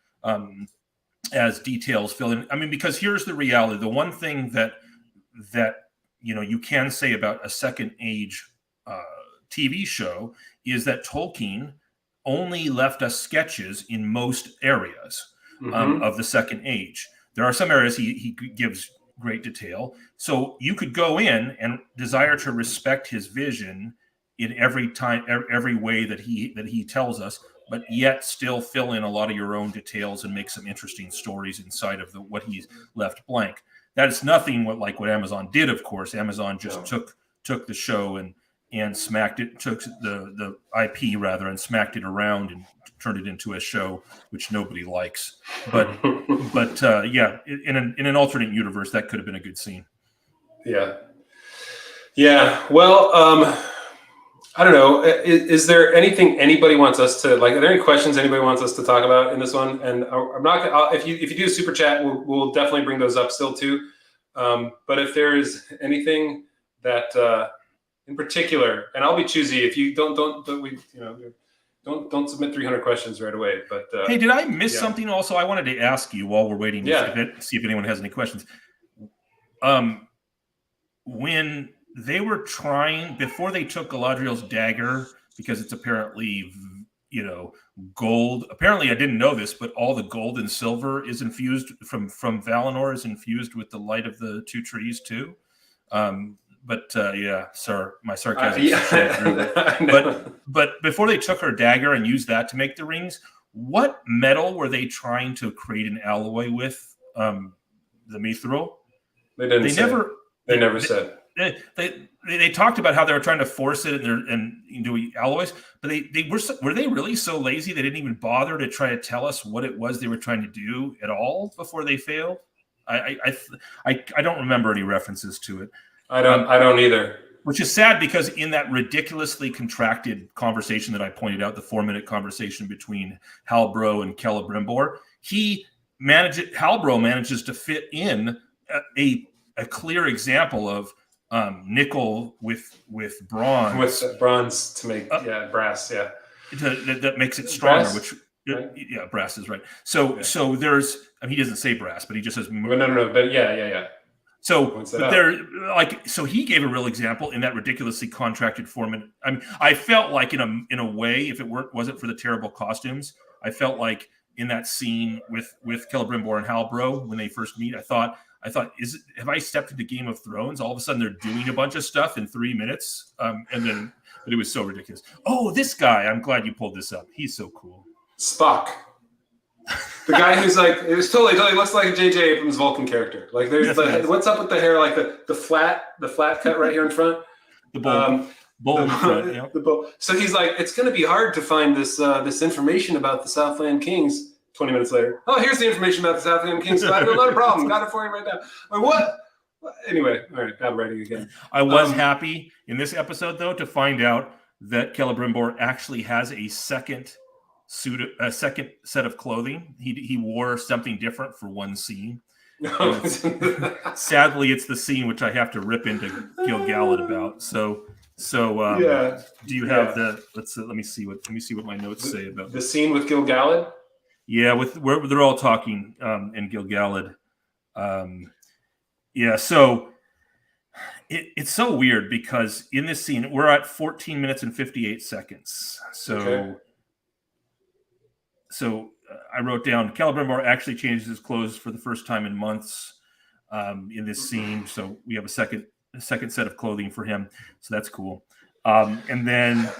as details fill in. I mean, because here's the reality. The one thing that you can say about a Second Age TV show is that Tolkien only left us sketches in most areas of the Second Age. There are some areas he gives great detail. So you could go in and desire to respect his vision in every way that he tells us, but yet still fill in a lot of your own details and make some interesting stories inside of what he's left blank. That is nothing what Amazon did, of course. Amazon just took the show and smacked it, took the IP rather, and smacked it around and turned it into a show which nobody likes. But in an alternate universe, that could have been a good scene. Yeah. Well, I don't know. Is there anything anybody wants us to like? Are there any questions anybody wants us to talk about in this one? And I'm not. If you do a super chat, we'll definitely bring those up still too. But if there is anything that in particular, and I'll be choosy. If you don't submit 300 questions right away. But hey, did I miss something? Also, I wanted to ask you while we're waiting to see if anyone has any questions. When they were trying, before they took Galadriel's dagger, because it's apparently, gold. Apparently, I didn't know this, but all the gold and silver is infused from Valinor is infused with the light of the 2 trees too. yeah, sir, my sarcasm. Yeah. But before they took her dagger and used that to make the rings, what metal were they trying to create an alloy with? The mithril. They didn't. They never said. They talked about how they were trying to force it and do alloys, but were they really so lazy they didn't even bother to try to tell us what it was they were trying to do at all before they failed? I don't remember any references to it. I don't either. Which is sad because in that ridiculously contracted conversation that I pointed out, the 4-minute conversation between Halbro and Celebrimbor, Halbro manages to fit in a clear example of nickel with bronze. With bronze to make brass, yeah. That makes it stronger, brass? Which Right? yeah, brass is right. So there's he doesn't say brass, but he just says no, but yeah. So so he gave a real example in that ridiculously contracted 4-minute. I mean, I felt like in a way, if it wasn't for the terrible costumes, I felt like in that scene with Celebrimbor and Halbro when they first meet, I thought, have I stepped into Game of Thrones? All of a sudden, they're doing a bunch of stuff in 3 minutes, but it was so ridiculous. Oh, this guy! I'm glad you pulled this up. He's so cool. Spock, the guy who's like, it was totally looks like a J.J. Abrams Vulcan character. Like, there's what's up with the hair? Like the flat cut right here in front. The bowl in front. Yeah. The bowl. So he's like, it's going to be hard to find this information about the Southland Kings. 20 minutes later, oh, here's the information about the Southland Kings. Not a problem. Got it for you right now. Like, what? Anyway, all right, bad writing again. I was happy in this episode, though, to find out that Celebrimbor actually has a second set of clothing. He wore something different for one scene. Sadly, it's the scene which I have to rip into Gil-galad about. So do you have the? Let me see what my notes say about the scene with Gil-galad. Yeah, where they're all talking in Gil-galad. So it's so weird because in this scene we're at 14 minutes and 58 seconds. So I wrote down Celebrimbor actually changes his clothes for the first time in months in this scene. So we have a second set of clothing for him. So that's cool. And then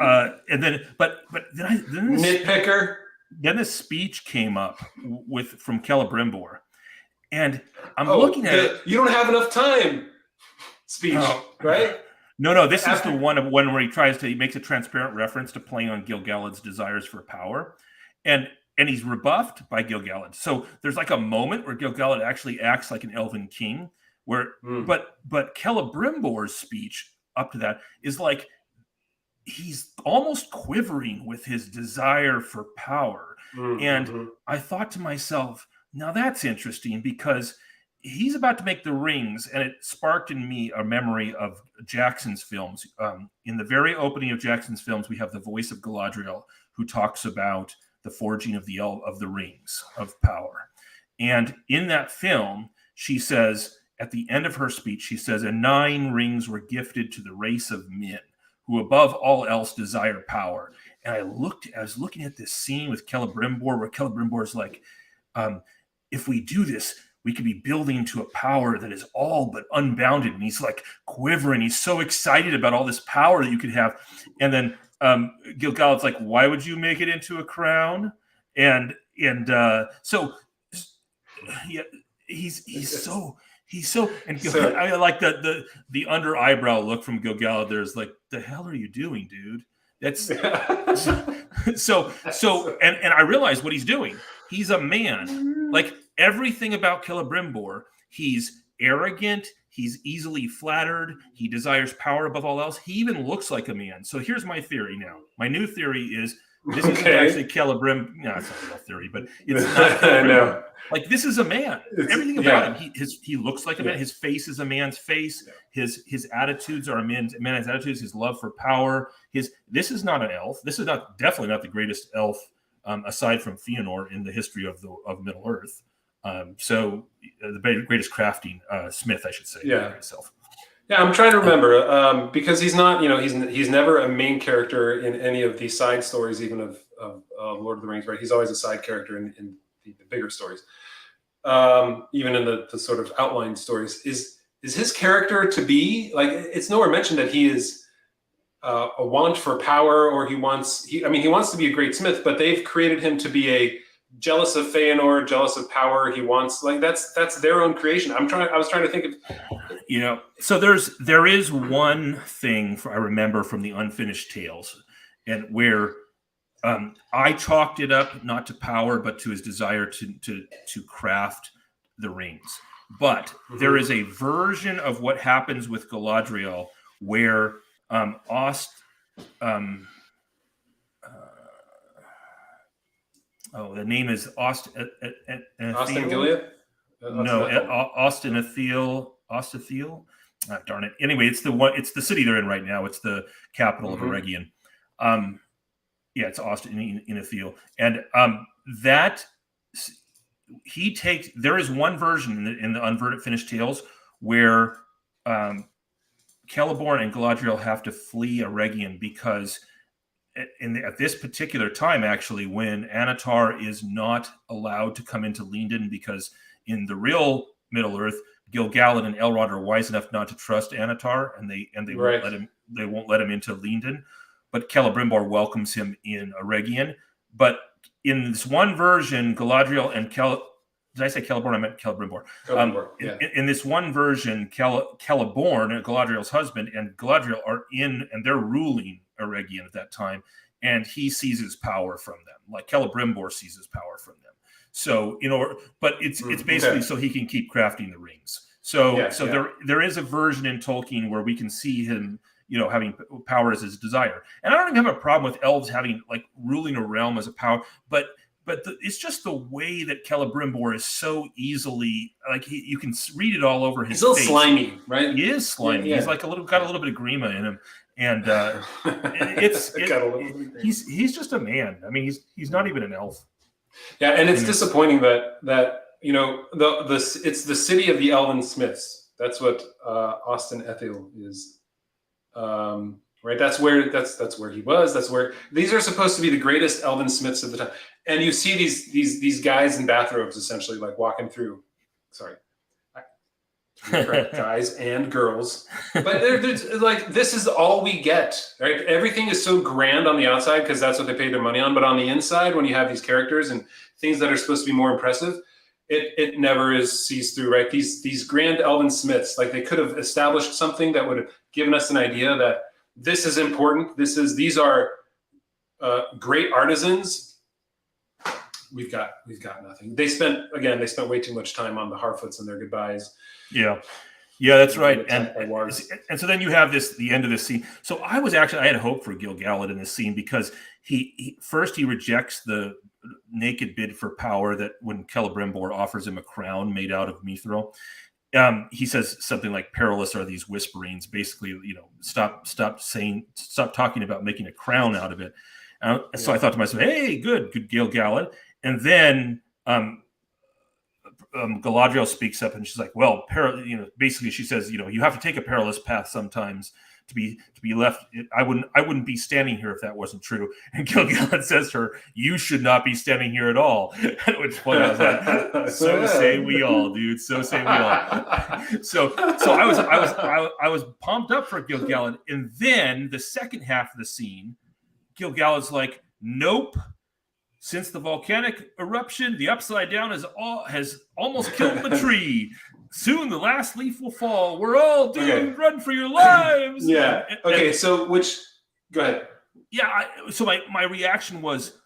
nitpicker. Then the speech came up from Celebrimbor, and I'm looking at it. You don't have enough time. Speech, right? No. This is the one where he makes a transparent reference to playing on Gil-galad's desires for power, and he's rebuffed by Gil-galad. So there's like a moment where Gil-galad actually acts like an elven king, but Celebrimbor's speech up to that is like, he's almost quivering with his desire for power. And I thought to myself, now that's interesting because he's about to make the rings, and it sparked in me a memory of Jackson's films. In the very opening of Jackson's films, we have the voice of Galadriel who talks about the forging of the rings of power. And in that film, she says, at the end of her speech, she says, and 9 rings were gifted to the race of men, who above all else desire power. And I was looking at this scene with Celebrimbor, where Celebrimbor's like, if we do this, we could be building to a power that is all but unbounded. And he's like quivering. He's so excited about all this power that you could have. And then Gil-galad's like, why would you make it into a crown? And I like the under eyebrow look from Gil-galad. There's like, the hell are you doing, dude? That's so and I realize what he's doing. He's a man. Like everything about Celebrimbor, he's arrogant, he's easily flattered, he desires power above all else. He even looks like a man. So here's my theory now. My new theory is this isn't actually Celebrimbor. No, it's not a real theory, but it's not. I know. Like, this is a man. Everything about him, he looks like a man. His face is a man's face. His attitudes are a man's attitudes. His love for power. This is not an elf. This is definitely not the greatest elf aside from Fëanor in the history of Middle Earth. So the greatest crafting smith, I should say. Myself. Yeah, I'm trying to remember because he's not. He's never a main character in any of the side stories, even of Lord of the Rings. Right? He's always a side character in the bigger stories, even in the sort of outline stories. his character to be like? It's nowhere mentioned that he is a want for power, or he wants to be a great smith, but they've created him to be a jealous of Feanor, jealous of power. He wants, like, that's their own creation. I was trying to think of, so there is one thing I remember from the Unfinished Tales, and where I chalked it up not to power, but to his desire to craft the rings. But there is a version of what happens with Galadriel where the name is Austin Gilead? No, Austin Athiel. Darn it. Anyway, it's the city they're in right now. It's the capital of Eregion. It's Austin in Athiel. And there is one version in the Unfinished Tales where Celeborn and Galadriel have to flee Eregion because at this particular time, actually, when Annatar is not allowed to come into Lindon, because in the real Middle Earth, Gil-galad and Elrond are wise enough not to trust Annatar, and they won't let him into Lindon. But Celebrimbor welcomes him in Eregion. But in this one version, Galadriel and did I say Celeborn? I meant Celebrimbor. In this one version, Celeborn, Galadriel's husband, and Galadriel are in, and they're ruling Eregion at that time, and he seizes power from them, like Celebrimbor seizes power from them. So, but it's basically so he can keep crafting the rings. So there is a version in Tolkien where we can see him, having power as his desire. And I don't even have a problem with elves having, like, ruling a realm as a power, but it's just the way that Celebrimbor is so easily, like, you can read it all over his face. He's a little slimy, right? He is slimy. Yeah. He's like got a little bit of grima in him, and he's just a man. I mean, he's not even an elf. Yeah, and it's disappointing that it's the city of the Elven Smiths. That's what Austin Ethiel is. Right, that's where he was. That's where these are supposed to be the greatest Elven Smiths of the time. And you see these guys in bathrobes, essentially, like, walking through. Sorry, guys and girls. But they're like, this is all we get, right? Everything is so grand on the outside because that's what they paid their money on. But on the inside, when you have these characters and things that are supposed to be more impressive, it never sees through, right? These grand Elven Smiths, like, they could have established something that would have given us an idea that this is important. These are great artisans. We've got nothing. They spent way too much time on the Harfoots and their goodbyes. Yeah, that's right. And so then you have the end of this scene. So I had hope for Gil-galad in this scene because he rejects the naked bid for power that when Celebrimbor offers him a crown made out of mithril. He says something like, "Perilous are these whisperings." Basically, stop talking about making a crown out of it. So I thought to myself, "Hey, good Gil-galad." And then Galadriel speaks up, and she's like, "Well, basically, she says, you have to take a perilous path sometimes to be left. I wouldn't be standing here if that wasn't true." And Gil-galad says to her, "You should not be standing here at all." At which point I was like, "So say we all, dude. So say we all." So I was pumped up for Gil-galad, and then the second half of the scene, Gil-galad's like, "Nope. Since the volcanic eruption, the Upside Down has almost killed the tree. Soon the last leaf will fall. We're all doomed. Okay. Run for your lives." Yeah. Okay. So go ahead. Yeah. So my reaction was,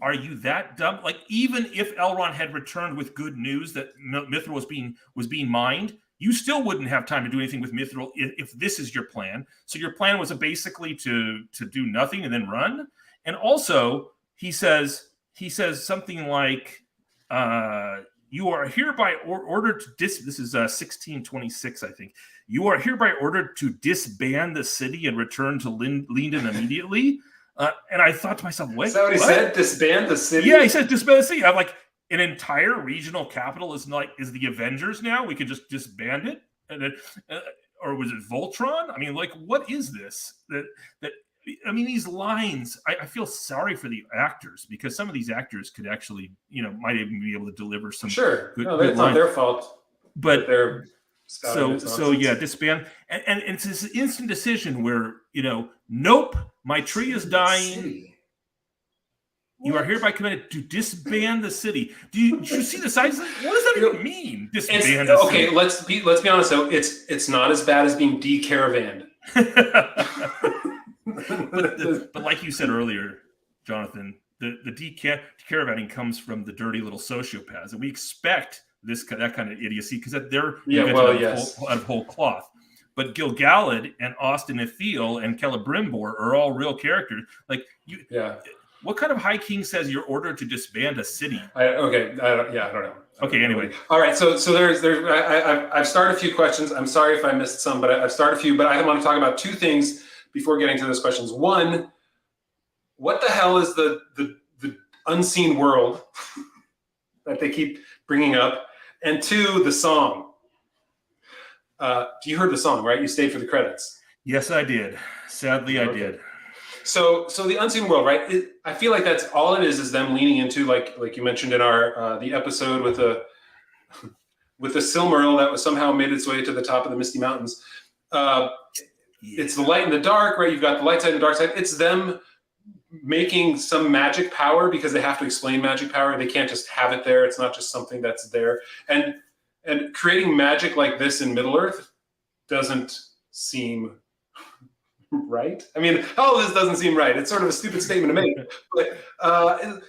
are you that dumb? Like, even if Elrond had returned with good news that Mithril was being mined, you still wouldn't have time to do anything with Mithril if this is your plan. So your plan was basically to do nothing and then run. And also, he says something like, "You are hereby ordered to this is 1626, I think. You are hereby ordered to disband the city and return to Lindon immediately." And I thought to myself, "Wait, is that what he said? Disband the city?" Yeah, he said disband the city. I'm like, an entire regional capital is the Avengers now? We could just disband it, and then, or was it Voltron? I mean, like, what is this? I mean, these lines, I feel sorry for the actors, because some of these actors could actually, might even be able to deliver some Sure. good it's not lines. their fault. But So yeah, disband, and it's this instant decision where nope, my tree is dying. You are hereby commanded to disband the city. Did you see the size? What does that even mean? Disband the city. Okay, let's be honest though. It's not as bad as being de-caravanned. but like you said earlier, Jonathan, the de-caravanning comes from the dirty little sociopaths, and we expect that kind of idiocy because they're out of whole cloth. But Gil-galad and Austin Ithiel and Celebrimbor are all real characters. Like you, what kind of high king says you're ordered to disband a city? I don't know. Okay, anyway. All right, so I've started a few questions. I'm sorry if I missed some, but I've started a few. But I want to talk about two things before getting to those questions. One, what the hell is the unseen world that they keep bringing up? And two, the song. You heard the song, right? You stayed for the credits. Yes, I did. Sadly, I did. So the unseen world, right? I feel like that's all it is them leaning into, like you mentioned in our the episode with the Silmaril that was somehow made its way to the top of the Misty Mountains. It's the light and the dark, right? You've got the light side and the dark side. It's them making some magic power because they have to explain magic power. They can't just have it there. It's not just something that's there. And creating magic like this in Middle-earth doesn't seem right. I mean, all of this doesn't seem right. It's sort of a stupid statement to make. But I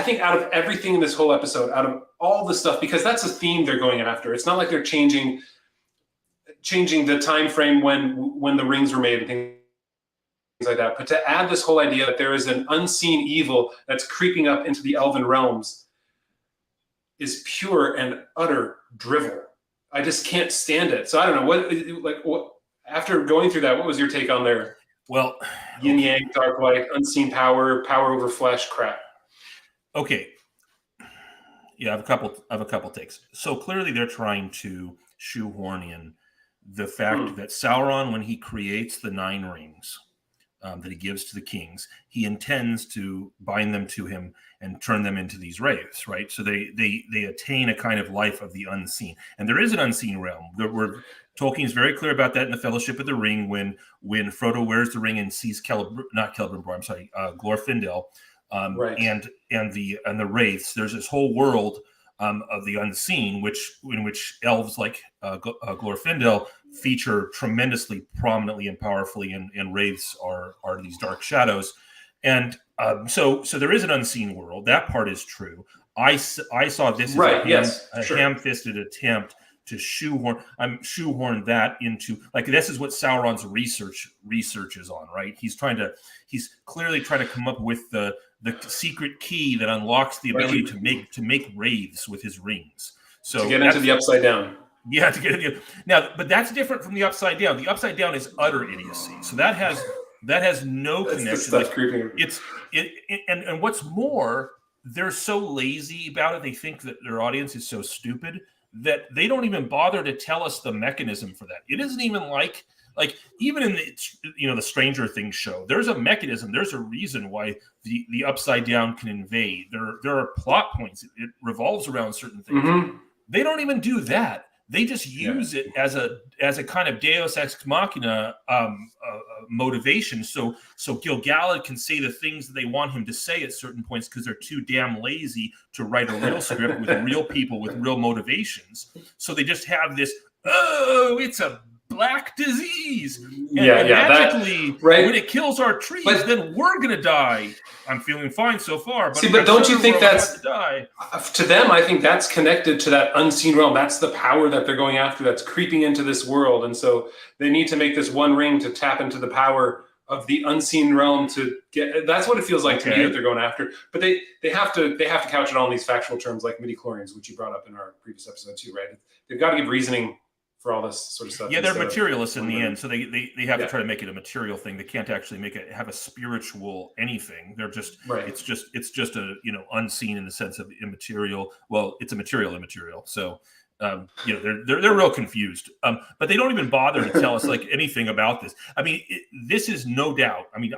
think out of everything in this whole episode, out of all the stuff, because that's a theme they're going after. It's not like they're changing the time frame when the rings were made and things like that. But to add this whole idea that there is an unseen evil that's creeping up into the elven realms is pure and utter drivel. I just can't stand it. So I don't know what. After going through that, what was your take on their yin yang, dark light, unseen power over flesh crap? Okay. Yeah, I have a couple takes. So clearly they're trying to shoehorn in the fact that Sauron, when he creates the 9 rings that he gives to the kings, he intends to bind them to him and turn them into these wraiths, right? So they attain a kind of life of the unseen. And there is an unseen realm. Tolkien's very clear about that in the Fellowship of the Ring when Frodo wears the ring and sees Glorfindel and the wraiths. There's this whole world of the unseen, in which elves like Glorfindel feature tremendously prominently and powerfully, and wraiths are these dark shadows. And so there is an unseen world. That part is true. I saw this as a ham-fisted attempt to shoehorn that into, like, this is what Sauron's research is on, right? He's clearly trying to come up with the secret key that unlocks the ability to make wraiths with his rings. So to get into the Upside Down. Yeah, to get into now, but that's different from the Upside Down. The Upside Down is utter idiocy. So that has no connection. And what's more, they're so lazy about it. They think that their audience is so stupid that they don't even bother to tell us the mechanism for that. It isn't even like even in the Stranger Things show, there's a mechanism. There's a reason why the Upside Down can invade. There are plot points. It revolves around certain things. Mm-hmm. They don't even do that. They just use it as a kind of Deus Ex Machina motivation. So Gil-galad can say the things that they want him to say at certain points because they're too damn lazy to write a real script with real people with real motivations. So they just have this, it's a black disease. And magically, when it kills our trees, then we're going to die. I'm feeling fine so far. But don't you think that's to them? I think that's connected to that unseen realm. That's the power that they're going after. That's creeping into this world, and so they need to make this one ring to tap into the power of the unseen realm to get. That's what it feels like to me that they're going after. But they have to couch it all in these factual terms like midichlorians, which you brought up in our previous episode too, right? They've got to give reasoning for all this sort of stuff. Yeah, they're materialists in the end, so they have to try to make it a material thing. They can't actually have a spiritual anything. They're just it's just a unseen in the sense of immaterial. Well, it's a material immaterial. So they're real confused. But they don't even bother to tell us like anything about this. I mean, this is no doubt. I mean,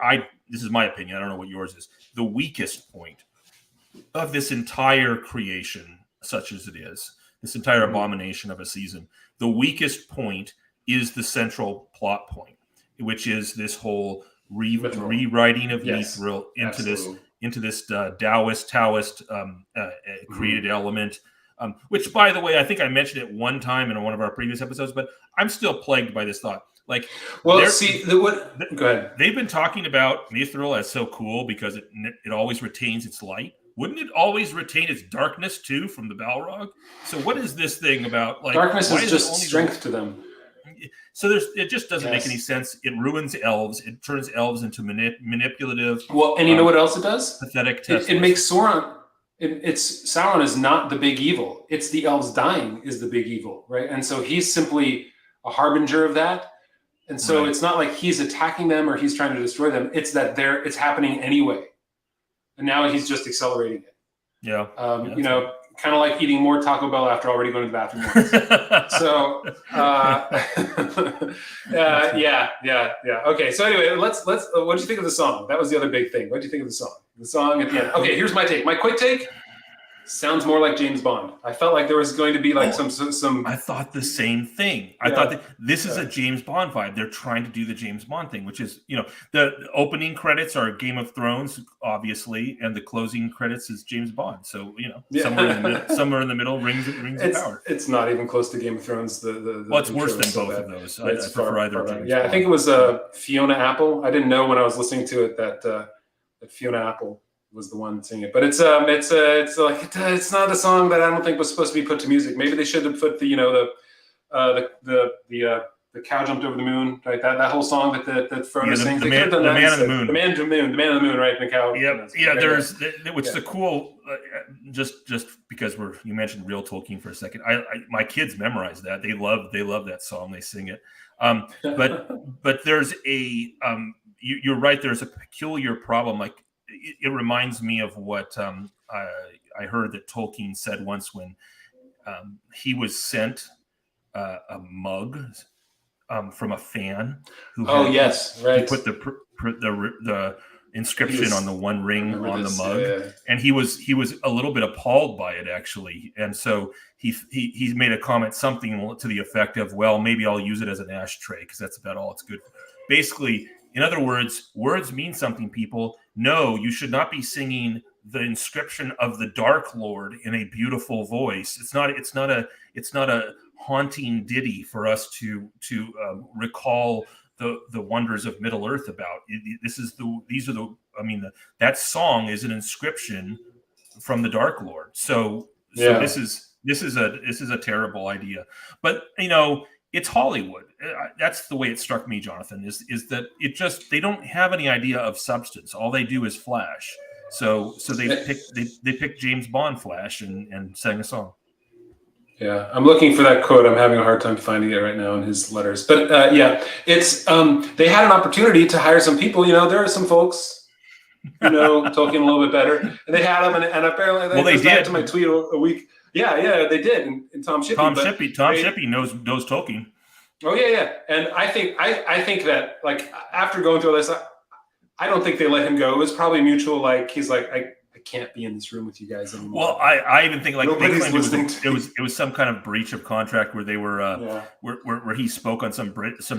this is my opinion. I don't know what yours is. The weakest point of this entire creation, such as it is. this entire abomination of a season. The weakest point is the central plot point, which is this whole rewriting of Mithril into this Taoist created element. Which, by the way, I think I mentioned it one time in one of our previous episodes, but I'm still plagued by this thought. Like, well, go ahead. They've been talking about Mithril as so cool because it always retains its light. Wouldn't it always retain its darkness too from the Balrog? So what is this thing about? Like, darkness is just strength to them. So it just doesn't make any sense. It ruins elves. It turns elves into manipulative. Well, and you know what else it does? Pathetic. It makes Sauron. Sauron is not the big evil. It's the elves dying is the big evil, right? And so he's simply a harbinger of that. And so it's not like he's attacking them or he's trying to destroy them. It's that it's happening anyway. And now he's just accelerating it. Yeah. You know, kind of like eating more Taco Bell after already going to the bathroom once. So, yeah. Okay. So anyway, let's. What do you think of the song? That was the other big thing. What do you think of the song? The song at the end. Okay, here's my take. My quick take. Sounds more like James Bond. I felt like there was going to be like some. I thought the same thing. I thought that this is a James Bond vibe. They're trying to do the James Bond thing, which is, you know, the opening credits are Game of Thrones, obviously, and the closing credits is James Bond. So, you know, somewhere in the middle, rings of power. It's not even close to Game of Thrones. Well, it's worse than both of those. I prefer either. James Bond. I think it was Fiona Apple. I didn't know when I was listening to it that Fiona Apple was the one singing it, but it's not a song that I don't think was supposed to be put to music. Maybe they should have put the cow jumped over the moon, right? That whole song that Frodo sings. The man on the moon. The man on the moon, right? And the cow. Yep. Which the cool. Just because you mentioned real Tolkien for a second. My kids memorize that. They love that song. They sing it. But there's you're right. There's a peculiar problem. Like, it reminds me of what I heard that Tolkien said once when he was sent a mug from a fan who he put the inscription on the One Ring on the mug, and he was a little bit appalled by it, actually, and so he made a comment something to the effect of, well, maybe I'll use it as an ashtray because that's about all it's good for. Basically, in other words, words mean something, people. No, you should not be singing the inscription of the Dark Lord in a beautiful voice. It's not a haunting ditty for us to recall the wonders of Middle Earth about. That song is an inscription from the Dark Lord. So this is a terrible idea. But, you know, it's Hollywood. That's the way it struck me, Jonathan, is that they don't have any idea of substance. All they do is flash. So they picked James Bond flash and sang a song. Yeah, I'm looking for that quote. I'm having a hard time finding it right now in his letters. But it's they had an opportunity to hire some people. You know, there are some folks, you know, Tolkien a little bit better, and they had them, and apparently they did. To my tweet a week. Yeah, they did. And Tom Shippey. Tom Shippey knows Tolkien. Oh yeah, and I think that, like, after going through all this, I don't think they let him go. It was probably mutual. Like, he's like, I can't be in this room with you guys anymore. Well, I even think like it was some kind of breach of contract where they were where he spoke on some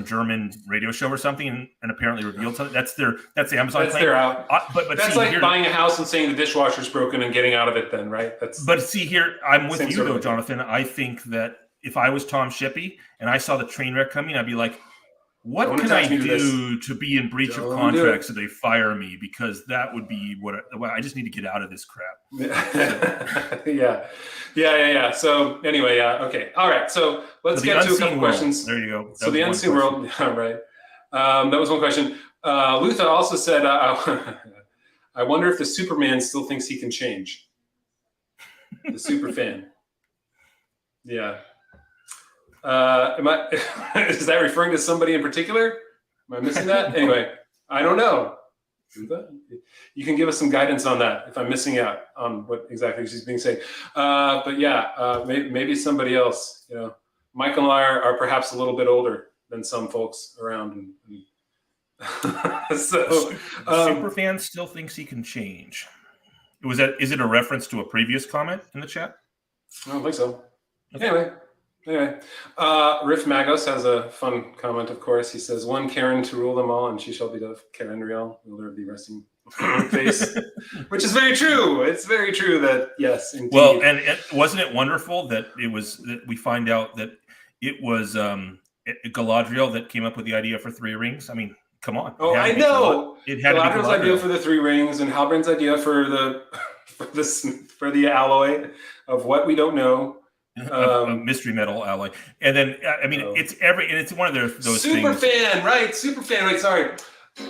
German radio show or something and apparently revealed something. That's Amazon. That's claim. Their out. But that's see, like here, buying a house and saying the dishwasher's broken and getting out of it. Then, right? But see here, I'm with you though, Jonathan. I think that if I was Tom Shippey and I saw the train wreck coming, I'd be like, what can I do to be in breach of contract so they fire me? Because that would be I just need to get out of this crap. Yeah. So anyway, okay. All right. So let's get to a couple questions. There you go. So the unseen world. All right. That was one question. Luther also said, I wonder if the Superman still thinks he can change. The super fan. Yeah. Is that referring to somebody in particular? Am I missing that? Anyway, I don't know. You can give us some guidance on that if I'm missing out on what exactly she's being said. But yeah, maybe somebody else. You know, Michael and I are perhaps a little bit older than some folks around. So Superfan still thinks he can change. Is it a reference to a previous comment in the chat? I don't think so. Okay. Anyway, Riff Magos has a fun comment, of course. He says, "One Karen to rule them all, and she shall be the Karen real. Will there be resting face?" Which is very true. It's very true that, yes, indeed. Well, and wasn't it wonderful that we find out that it was Galadriel that came up with the idea for 3 rings? I mean, come on. Oh, I know. It had Galadriel's idea for the 3 rings, and Halbrand's idea for the alloy of what we don't know. Mystery metal alloy, and then I mean it's one of those super things. Fan, right? Super Fan, right? Sorry,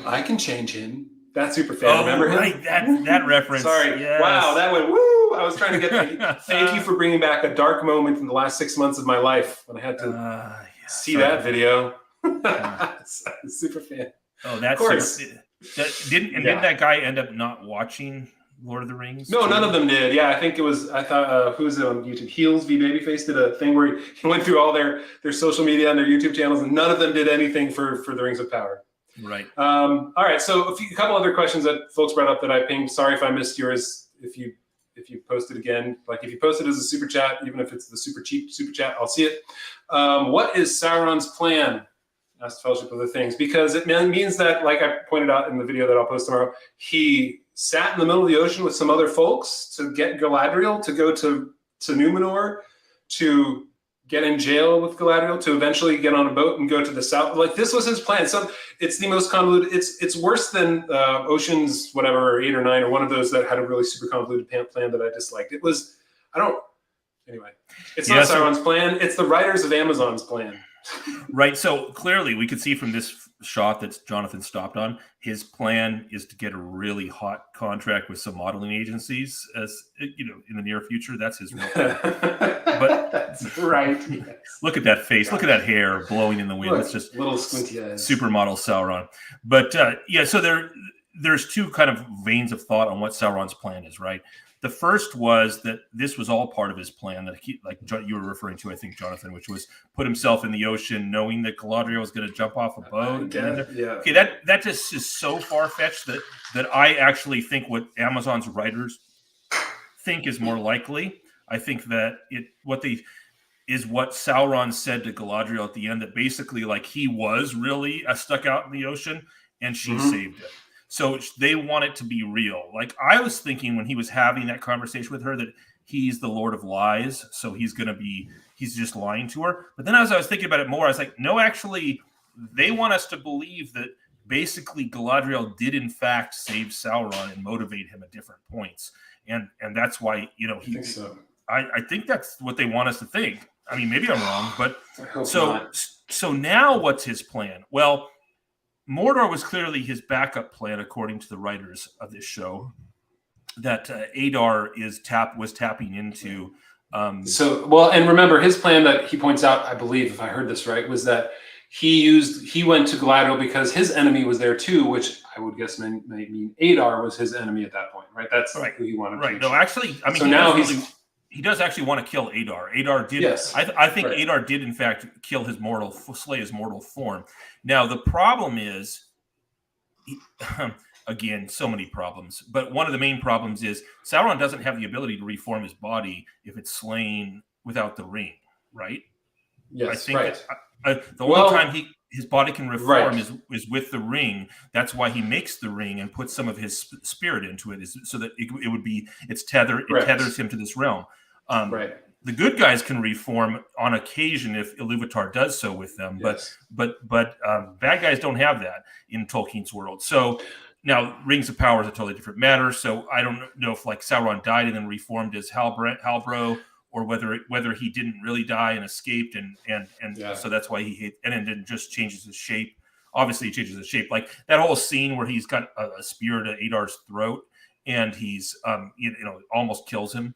I can change him. That Super Fan, remember right, him? That reference. Sorry, yes. Wow, that went woo! I was trying to get. Thank you for bringing back a dark moment in the last 6 months of my life when I had to see that video. Super Fan. Oh, that's of course. Didn't that guy end up not watching Lord of the Rings? No, none of them did. Yeah, I think it was. I thought who's on YouTube? Heels v Babyface did a thing where he went through all their social media and their YouTube channels, and none of them did anything for the Rings of Power. Right. All right. So a couple other questions that folks brought up that I pinged. Sorry if I missed yours. If you posted again, like if you posted as a super chat, even if it's the super cheap super chat, I'll see it. What is Sauron's plan? Asked Fellowship of the Things, because it means that, like I pointed out in the video that I'll post tomorrow, he sat in the middle of the ocean with some other folks to get Galadriel to go to Numenor, to get in jail with Galadriel, to eventually get on a boat and go to the south. Like, this was his plan. So it's the most convoluted. It's worse than Ocean's whatever 8 or 9 or one of those that had a really super convoluted plan that I disliked. It was anyway. It's not Sauron's plan. It's the writers of Amazon's plan. Right. So clearly we could see from this shot that Jonathan stopped on, his plan is to get a really hot contract with some modeling agencies, as in the near future. That's his real plan. But that's right. Yes. Look at that face. Look at that hair blowing in the wind. It's just little squinty eyes. Supermodel Sauron. But so there's 2 kind of veins of thought on what Sauron's plan is, right? The first was that this was all part of his plan that he, like you were referring to, I think, Jonathan, which was put himself in the ocean knowing that Galadriel was going to jump off a boat. Okay, that just is so far-fetched that I actually think what Amazon's writers think is more likely. I think that what Sauron said to Galadriel at the end, that basically like he was really stuck out in the ocean and she saved him. So they want it to be real. Like I was thinking when he was having that conversation with her that he's the Lord of Lies. So he's just lying to her. But then as I was thinking about it more, I was like, no, actually, they want us to believe that basically Galadriel did in fact save Sauron and motivate him at different points. And that's why, I think that's what they want us to think. I mean, maybe I'm wrong, but so now what's his plan? Well, Mordor was clearly his backup plan, according to the writers of this show, that Adar was tapping into. And remember his plan that he points out, I believe, if I heard this right, was that he went to Galadriel because his enemy was there too, which I would guess may mean Adar was his enemy at that point, right? That's right. Who he wanted. Right. No, actually, I mean, so now he does actually want to kill Adar. Adar did. Yes. I think Adar did in fact slay his mortal form. Now the problem is, again, so many problems. But one of the main problems is Sauron doesn't have the ability to reform his body if it's slain without the ring, right? Yes. I think the only time his body can reform is with the ring. That's why he makes the ring and puts some of his spirit into it, so that it tethers him to this realm. The good guys can reform on occasion if Iluvatar does so with them, but bad guys don't have that in Tolkien's world. So now Rings of Power is a totally different matter. So I don't know if like Sauron died and then reformed as Halbro, or whether he didn't really die and escaped and so that's why he and then just changes his shape. Obviously, he changes his shape. Like that whole scene where he's got a spear to Adar's throat and he's almost kills him.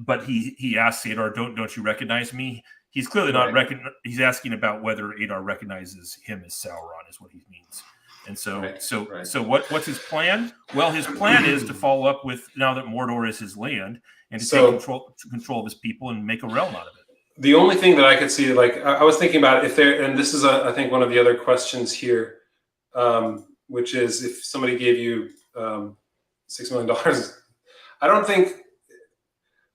But he asks Adar, "Don't you recognize me?" He's clearly not he's asking about whether Adar recognizes him as Sauron, is what he means. And so what's his plan? Well, his plan is to follow up with, now that Mordor is his land, and to take control of his people and make a realm out of it. The only thing that I could see, like I was thinking about, if there, and this is I think one of the other questions here, which is if somebody gave you $6 million, I don't think.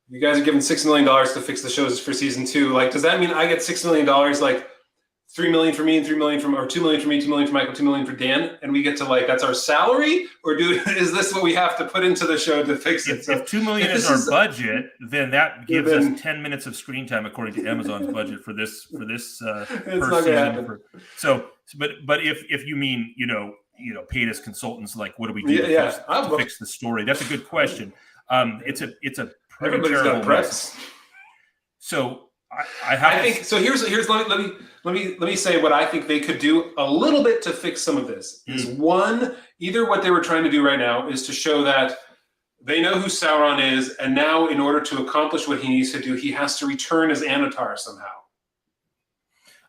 you guys are giving $6 million to fix the shows for season 2. Like, does that mean I get $6 million, like $3 million for me and $3 million or $2 million for me, $2 million for Michael, $2 million for Dan, and we get to like, that's our salary? Or is this what we have to put into the show to fix it? If $2 million is our budget, then that gives us 10 minutes of screen time according to Amazon's budget for this per season. But if you mean paid as consultants, like what do we do to fix the story? That's a good question. It's a pretty everybody's got press. So I think so. Here's let me say what I think they could do a little bit to fix some of this. Is one, either what they were trying to do right now is to show that they know who Sauron is, and now in order to accomplish what he needs to do, he has to return as Anatar somehow.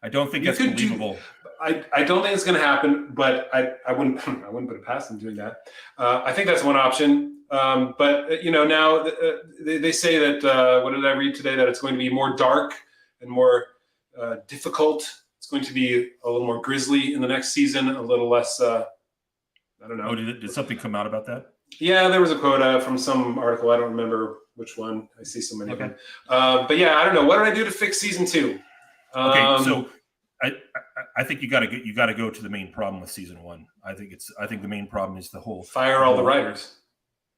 I don't think that's believable. I don't think it's going to happen, but I wouldn't put it past them doing that. I think that's one option. But now they say that what did I read today? That it's going to be more dark and more difficult. It's going to be a little more grisly in the next season, a little less. I don't know. Oh, did something come out about that? Yeah, there was a quote from some article. I don't remember which one. I see so many of them. But yeah, I don't know. What did I do to fix season 2? Okay, so I think you got to go to the main problem with season 1. I think the main problem is the whole fire all the writers.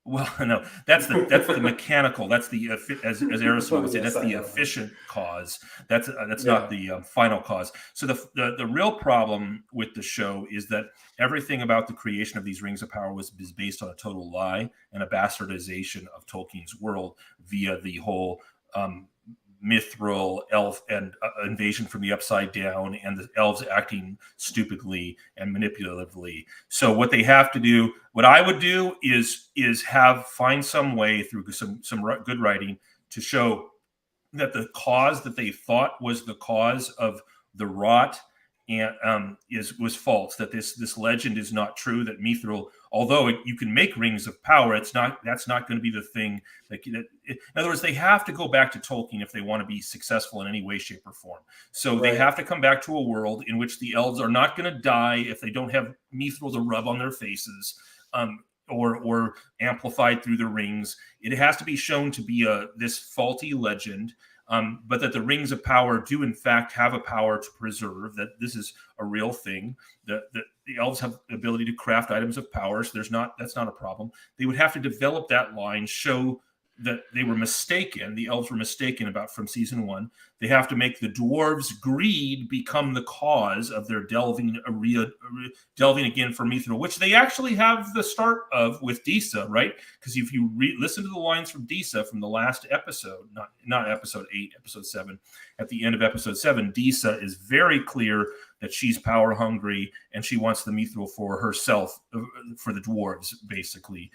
Well, no, that's the mechanical. That's the as Aristotle would say. That's the efficient cause. That's not the final cause. So the real problem with the show is that everything about the creation of these rings of power is based on a total lie and a bastardization of Tolkien's world via the whole mithril elf and invasion from the upside down, and the elves acting stupidly and manipulatively. So what they have to do, what I would do is find some way through some good writing to show that the cause that they thought was the cause of the rot and was false, that this legend is not true, that mithril, although you can make rings of power, that's not going to be the thing in other words, they have to go back to Tolkien if they want to be successful in any way, shape, or form. So they have to come back to a world in which the elves are not going to die if they don't have mithril to rub on their faces, or amplified through the rings. It has to be shown to be this faulty legend. But that the rings of power do in fact have a power to preserve, that this is a real thing, that the elves have the ability to craft items of power, so that's not a problem. They would have to develop that line, show that they were mistaken, the elves were mistaken from season 1. They have to make the dwarves' greed become the cause of their delving again for mithril, which they actually have the start of with Disa, right? Because if you listen to the lines from Disa from the last episode, not episode 8, episode 7, at the end of episode 7, Disa is very clear that she's power hungry and she wants the mithril for herself, for the dwarves, basically,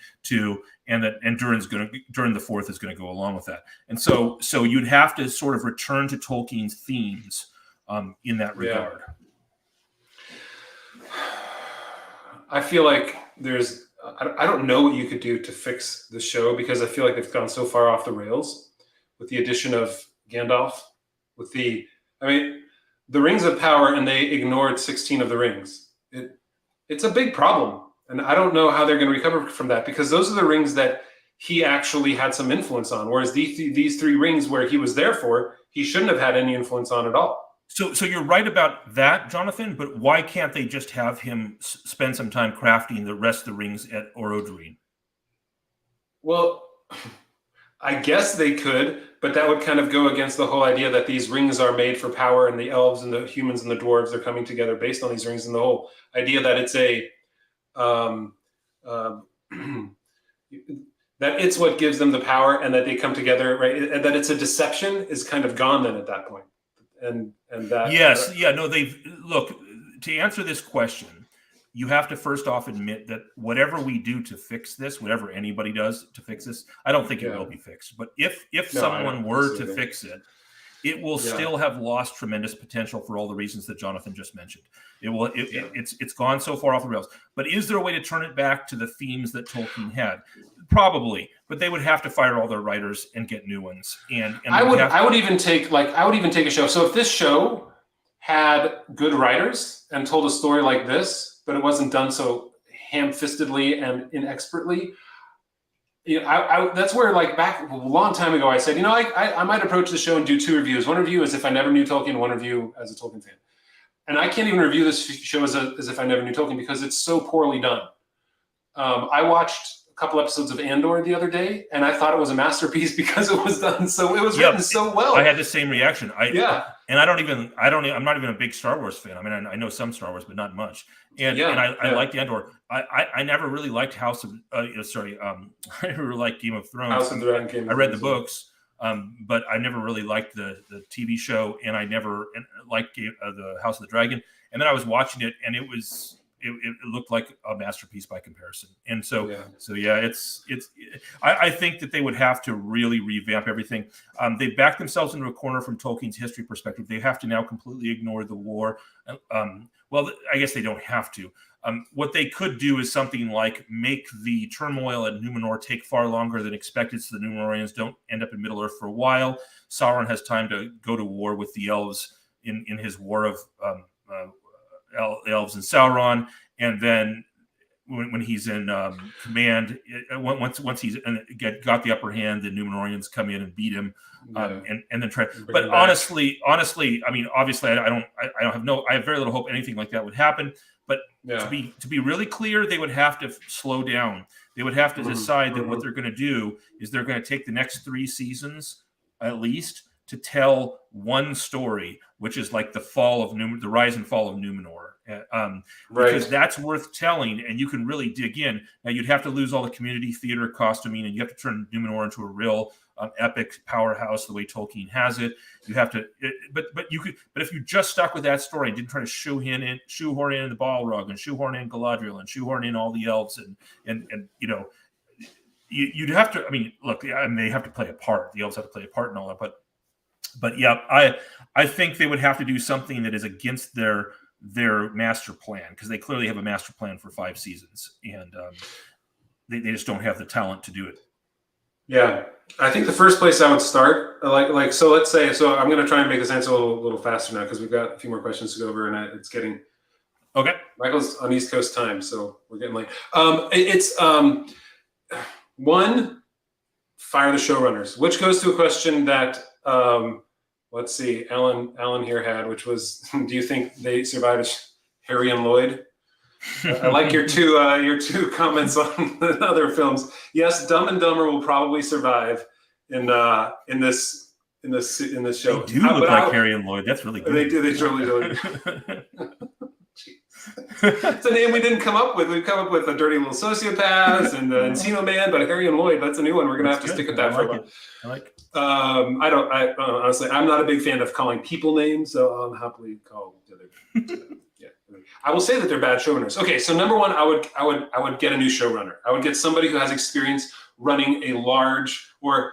and Durin the Fourth is going to go along with that. And so you'd have to sort of return to Tolkien's themes in that regard. I feel like I don't know what you could do to fix the show, because I feel like they've gone so far off the rails with the addition of Gandalf, the Rings of Power, and they ignored 16 of the rings. It's a big problem. And I don't know how they're going to recover from that, because those are the rings that he actually had some influence on. Whereas these 3 rings where he was there for, he shouldn't have had any influence on at all. So you're right about that, Jonathan, but why can't they just have him spend some time crafting the rest of the rings at Orodruin? Well, I guess they could, but that would kind of go against the whole idea that these rings are made for power, and the elves and the humans and the dwarves are coming together based on these rings, and the whole idea that it's that it's what gives them the power and that they come together, right? And that it's a deception is kind of gone then at that point. And that look, to answer this question, you have to first off admit that whatever we do to fix this, whatever anybody does to fix this, I don't think it will be fixed. But if someone were to fix it, it will still have lost tremendous potential for all the reasons that Jonathan just mentioned. It's gone so far off the rails. But is there a way to turn it back to the themes that Tolkien had? Probably, but they would have to fire all their writers and get new ones. And I would even take a show. So if this show had good writers and told a story like this, but it wasn't done so ham-fistedly and inexpertly, that's where, like, back a long time ago, I said, I might approach the show and do 2 reviews. One review as if I never knew Tolkien, one review as a Tolkien fan. And I can't even review this show as if I never knew Tolkien because it's so poorly done. I watched a couple episodes of Andor the other day, and I thought it was a masterpiece because it was done so. It was written so well. I had the same reaction. I'm not even a big Star Wars fan. I mean, I know some Star Wars, but not much. And I liked Andor. I never really liked I never liked Game of Thrones. House of the Dragon. I read the books, but I never really liked the TV show, and I never liked the House of the Dragon. And then I was watching it, and it looked like a masterpiece by comparison. And I think that they would have to really revamp everything. They backed themselves into a corner from Tolkien's history perspective. They have to now completely ignore the war. Well, I guess they don't have to. What they could do is something like make the turmoil at Numenor take far longer than expected, so the Numenorians don't end up in Middle-earth for a while. Sauron has time to go to war with the elves in his war of elves and Sauron, and then when he's in command, once he's got the upper hand, the Numenorians come in and beat him, and then try. But honestly, I mean, obviously, I have very little hope anything like that would happen. But to be really clear, they would have to slow down. They would have to decide that what they're going to do is they're going to take the next 3 seasons at least to tell one story, which is like the rise and fall of Numenor. Because that's worth telling, and you can really dig in. Now, you'd have to lose all the community theater costuming, and you have to turn Numenor into a real epic powerhouse the way Tolkien has it. You have to, but if you just stuck with that story and didn't try to shoehorn in the Balrog and shoehorn in Galadriel and shoehorn in all the elves and you'd have to. I mean, look, they have to play a part. The elves have to play a part and all that, but yeah, I think they would have to do something that is against their master plan, because they clearly have a master plan for 5 seasons, and they just don't have the talent to do it. Yeah, I think the first place I would start, so let's say, I'm going to try and make this answer a little faster now because we've got a few more questions to go over, and it's getting okay. Michael's on East Coast time, so we're getting late. It's one, fire the showrunners, which goes to a question that let's see, Alan here had, which was, do you think they survived as Harry and Lloyd? I like your two comments on the other films. Yes, Dumb and Dumber will probably survive in this show. They do look like Harry and Lloyd. That's really good. They do. They totally do. It's a name we didn't come up with. We've come up with a Dirty Little Sociopaths and the Encino Man, but Harry and Lloyd, that's a new one. We're gonna have to stick with that for a while. I like it. I honestly, I'm not a big fan of calling people names, so I'll happily call the other. I will say that they're bad showrunners. Okay, so number one, I would get a new showrunner. I would get somebody who has experience running a large, so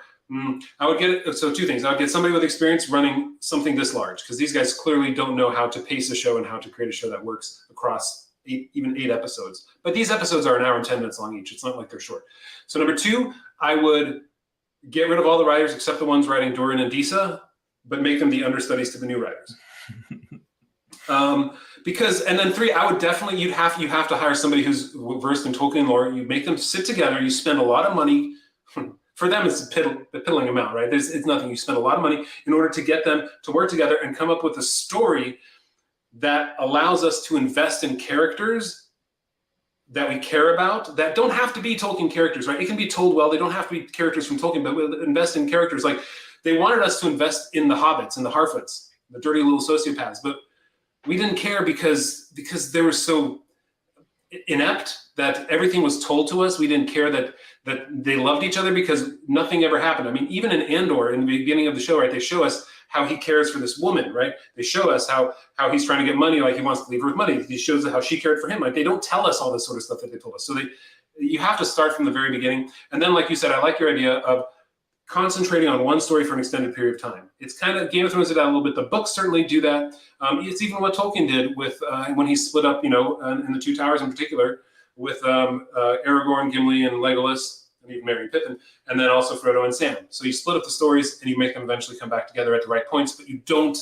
2 things. I would get somebody with experience running something this large, because these guys clearly don't know how to pace a show and how to create a show that works across even 8 episodes. But these episodes are 1 hour and 10 minutes long each. It's not like they're short. So number 2, I would get rid of all the writers except the ones writing Dorian and Disa, but make them the understudies to the new writers. And then 3, I would definitely, you have to hire somebody who's versed in Tolkien lore. You make them sit together. You spend a lot of money. For them, it's a piddling amount, right? It's nothing. You spend a lot of money in order to get them to work together and come up with a story that allows us to invest in characters that we care about, that don't have to be Tolkien characters, right? It can be told well. They don't have to be characters from Tolkien, but we'll invest in characters. Like, they wanted us to invest in the hobbits and the Harfoots, the dirty little sociopaths, but we didn't care because they were so inept that everything was told to us. We didn't care that they loved each other because nothing ever happened. I mean, even in Andor, in the beginning of the show, right, they show us how he cares for this woman, right? They show us how he's trying to get money, like he wants to leave her with money. He shows us how she cared for him. Like, they don't tell us all this sort of stuff that they told us. So you have to start from the very beginning. And then, like you said, I like your idea of concentrating on one story for an extended period of time. It's kind of, Game of Thrones did that a little bit. The books certainly do that. It's even what Tolkien did with when he split up, in the Two Towers in particular, with Aragorn, Gimli, and Legolas, and even Merry and Pippin, and then also Frodo and Sam. So you split up the stories and you make them eventually come back together at the right points, but you don't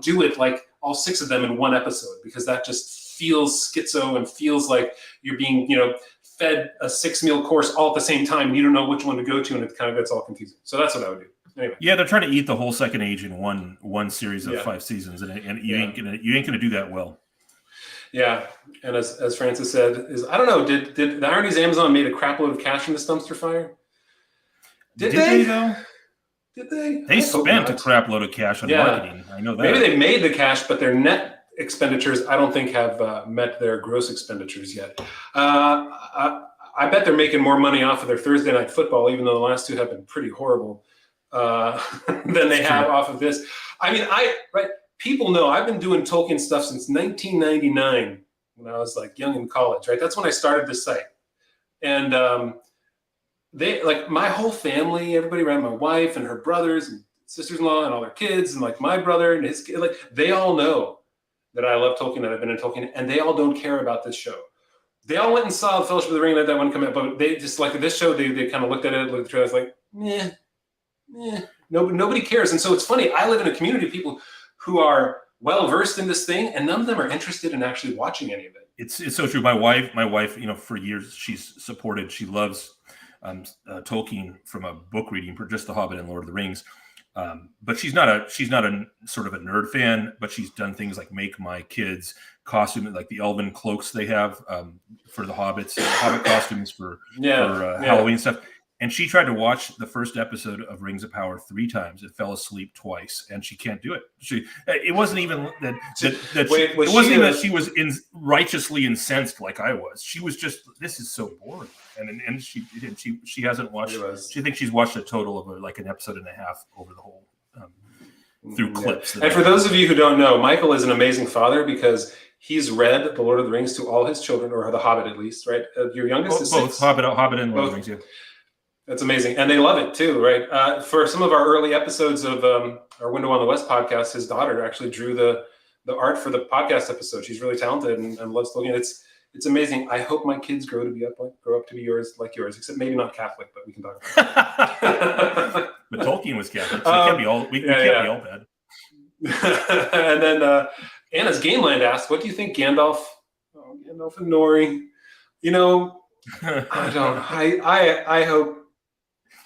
do it like all 6 of them in one episode, because that just feels schizo and feels like you're being, fed a 6-meal course all at the same time, and you don't know which one to go to, and it kind of gets all confusing. So that's what I would do. Anyway. Yeah, they're trying to eat the whole second age in one series of 5 seasons, and you ain't gonna do that well. Yeah, and as Francis said, I don't know. Did the irony's Amazon made a crap load of cash from this dumpster fire? Did they though? Did they? They spent a crap load of cash on marketing. I know that. Maybe they made the cash, but their net expenditures, I don't think, have met their gross expenditures yet. I bet they're making more money off of their Thursday night football, even though the last 2 have been pretty horrible, than they have off of this. I mean, people know I've been doing Tolkien stuff since 1999 when I was like young in college, right? That's when I started this site. And they, like, my whole family, everybody around, my wife and her brothers and sisters-in-law and all their kids, and like my brother and his kid, like, they all know that I love Tolkien, that I've been in Tolkien, and they all don't care about this show. They all went and saw the Fellowship of the Ring, let that one come out, but they just, like, this show, they kind of looked at it, looked at the trailer, like, nobody cares. And so it's funny, I live in a community of people who are well versed in this thing, and none of them are interested in actually watching any of it. It's so true. My wife, for years she's supported. She loves Tolkien from a book reading for just The Hobbit and Lord of the Rings. But she's not a sort of a nerd fan. But she's done things like make my kids costume, like the elven cloaks they have for the hobbits, Hobbit costumes for Halloween stuff. And she tried to watch the first episode of Rings of Power 3 times and fell asleep twice, and she can't do it. It wasn't even that she was righteously incensed like I was. She was just, this is so boring, and she hasn't watched. She thinks she's watched a total of like an episode and a half over the whole through clips. And for those of you who don't know, Michael is an amazing father because he's read The Lord of the Rings to all his children, or The Hobbit at least, right? Your youngest is both 6. Hobbit and Lord of the Rings. Yeah. That's amazing. And they love it too, right? For some of our early episodes of our Window on the West podcast, his daughter actually drew the art for the podcast episode. She's really talented and loves Tolkien. It's amazing. I hope my kids grow up to be yours, except maybe not Catholic, but we can talk about it. But Tolkien was Catholic, so it can't be all, we can't be all bad. And then Anna's Gameland asked, what do you think Gandalf and Nori, I hope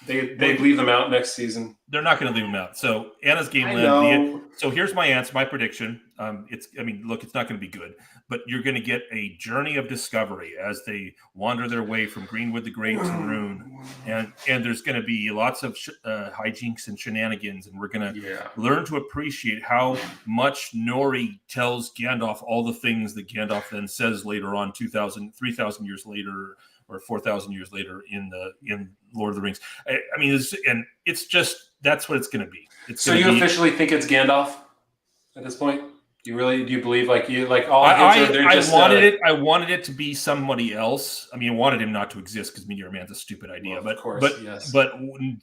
they leave them out next season. They're not going to leave them out. So Anna's Gameland. So here's my answer, my prediction. It's not going to be good, but you're going to get a journey of discovery as they wander their way from Greenwood the Great to Rune, and there's going to be lots of hijinks and shenanigans, and we're going to learn to appreciate how much Nori tells Gandalf all the things that Gandalf then says later on, 3,000 years later. Or 4,000 years later in Lord of the Rings. It's just, that's what it's going to be. So you officially think it's Gandalf at this point? Do you believe all I wanted it to be somebody else. I mean, I wanted him not to exist because Meteor Man's a stupid idea. Well, of course, yes. But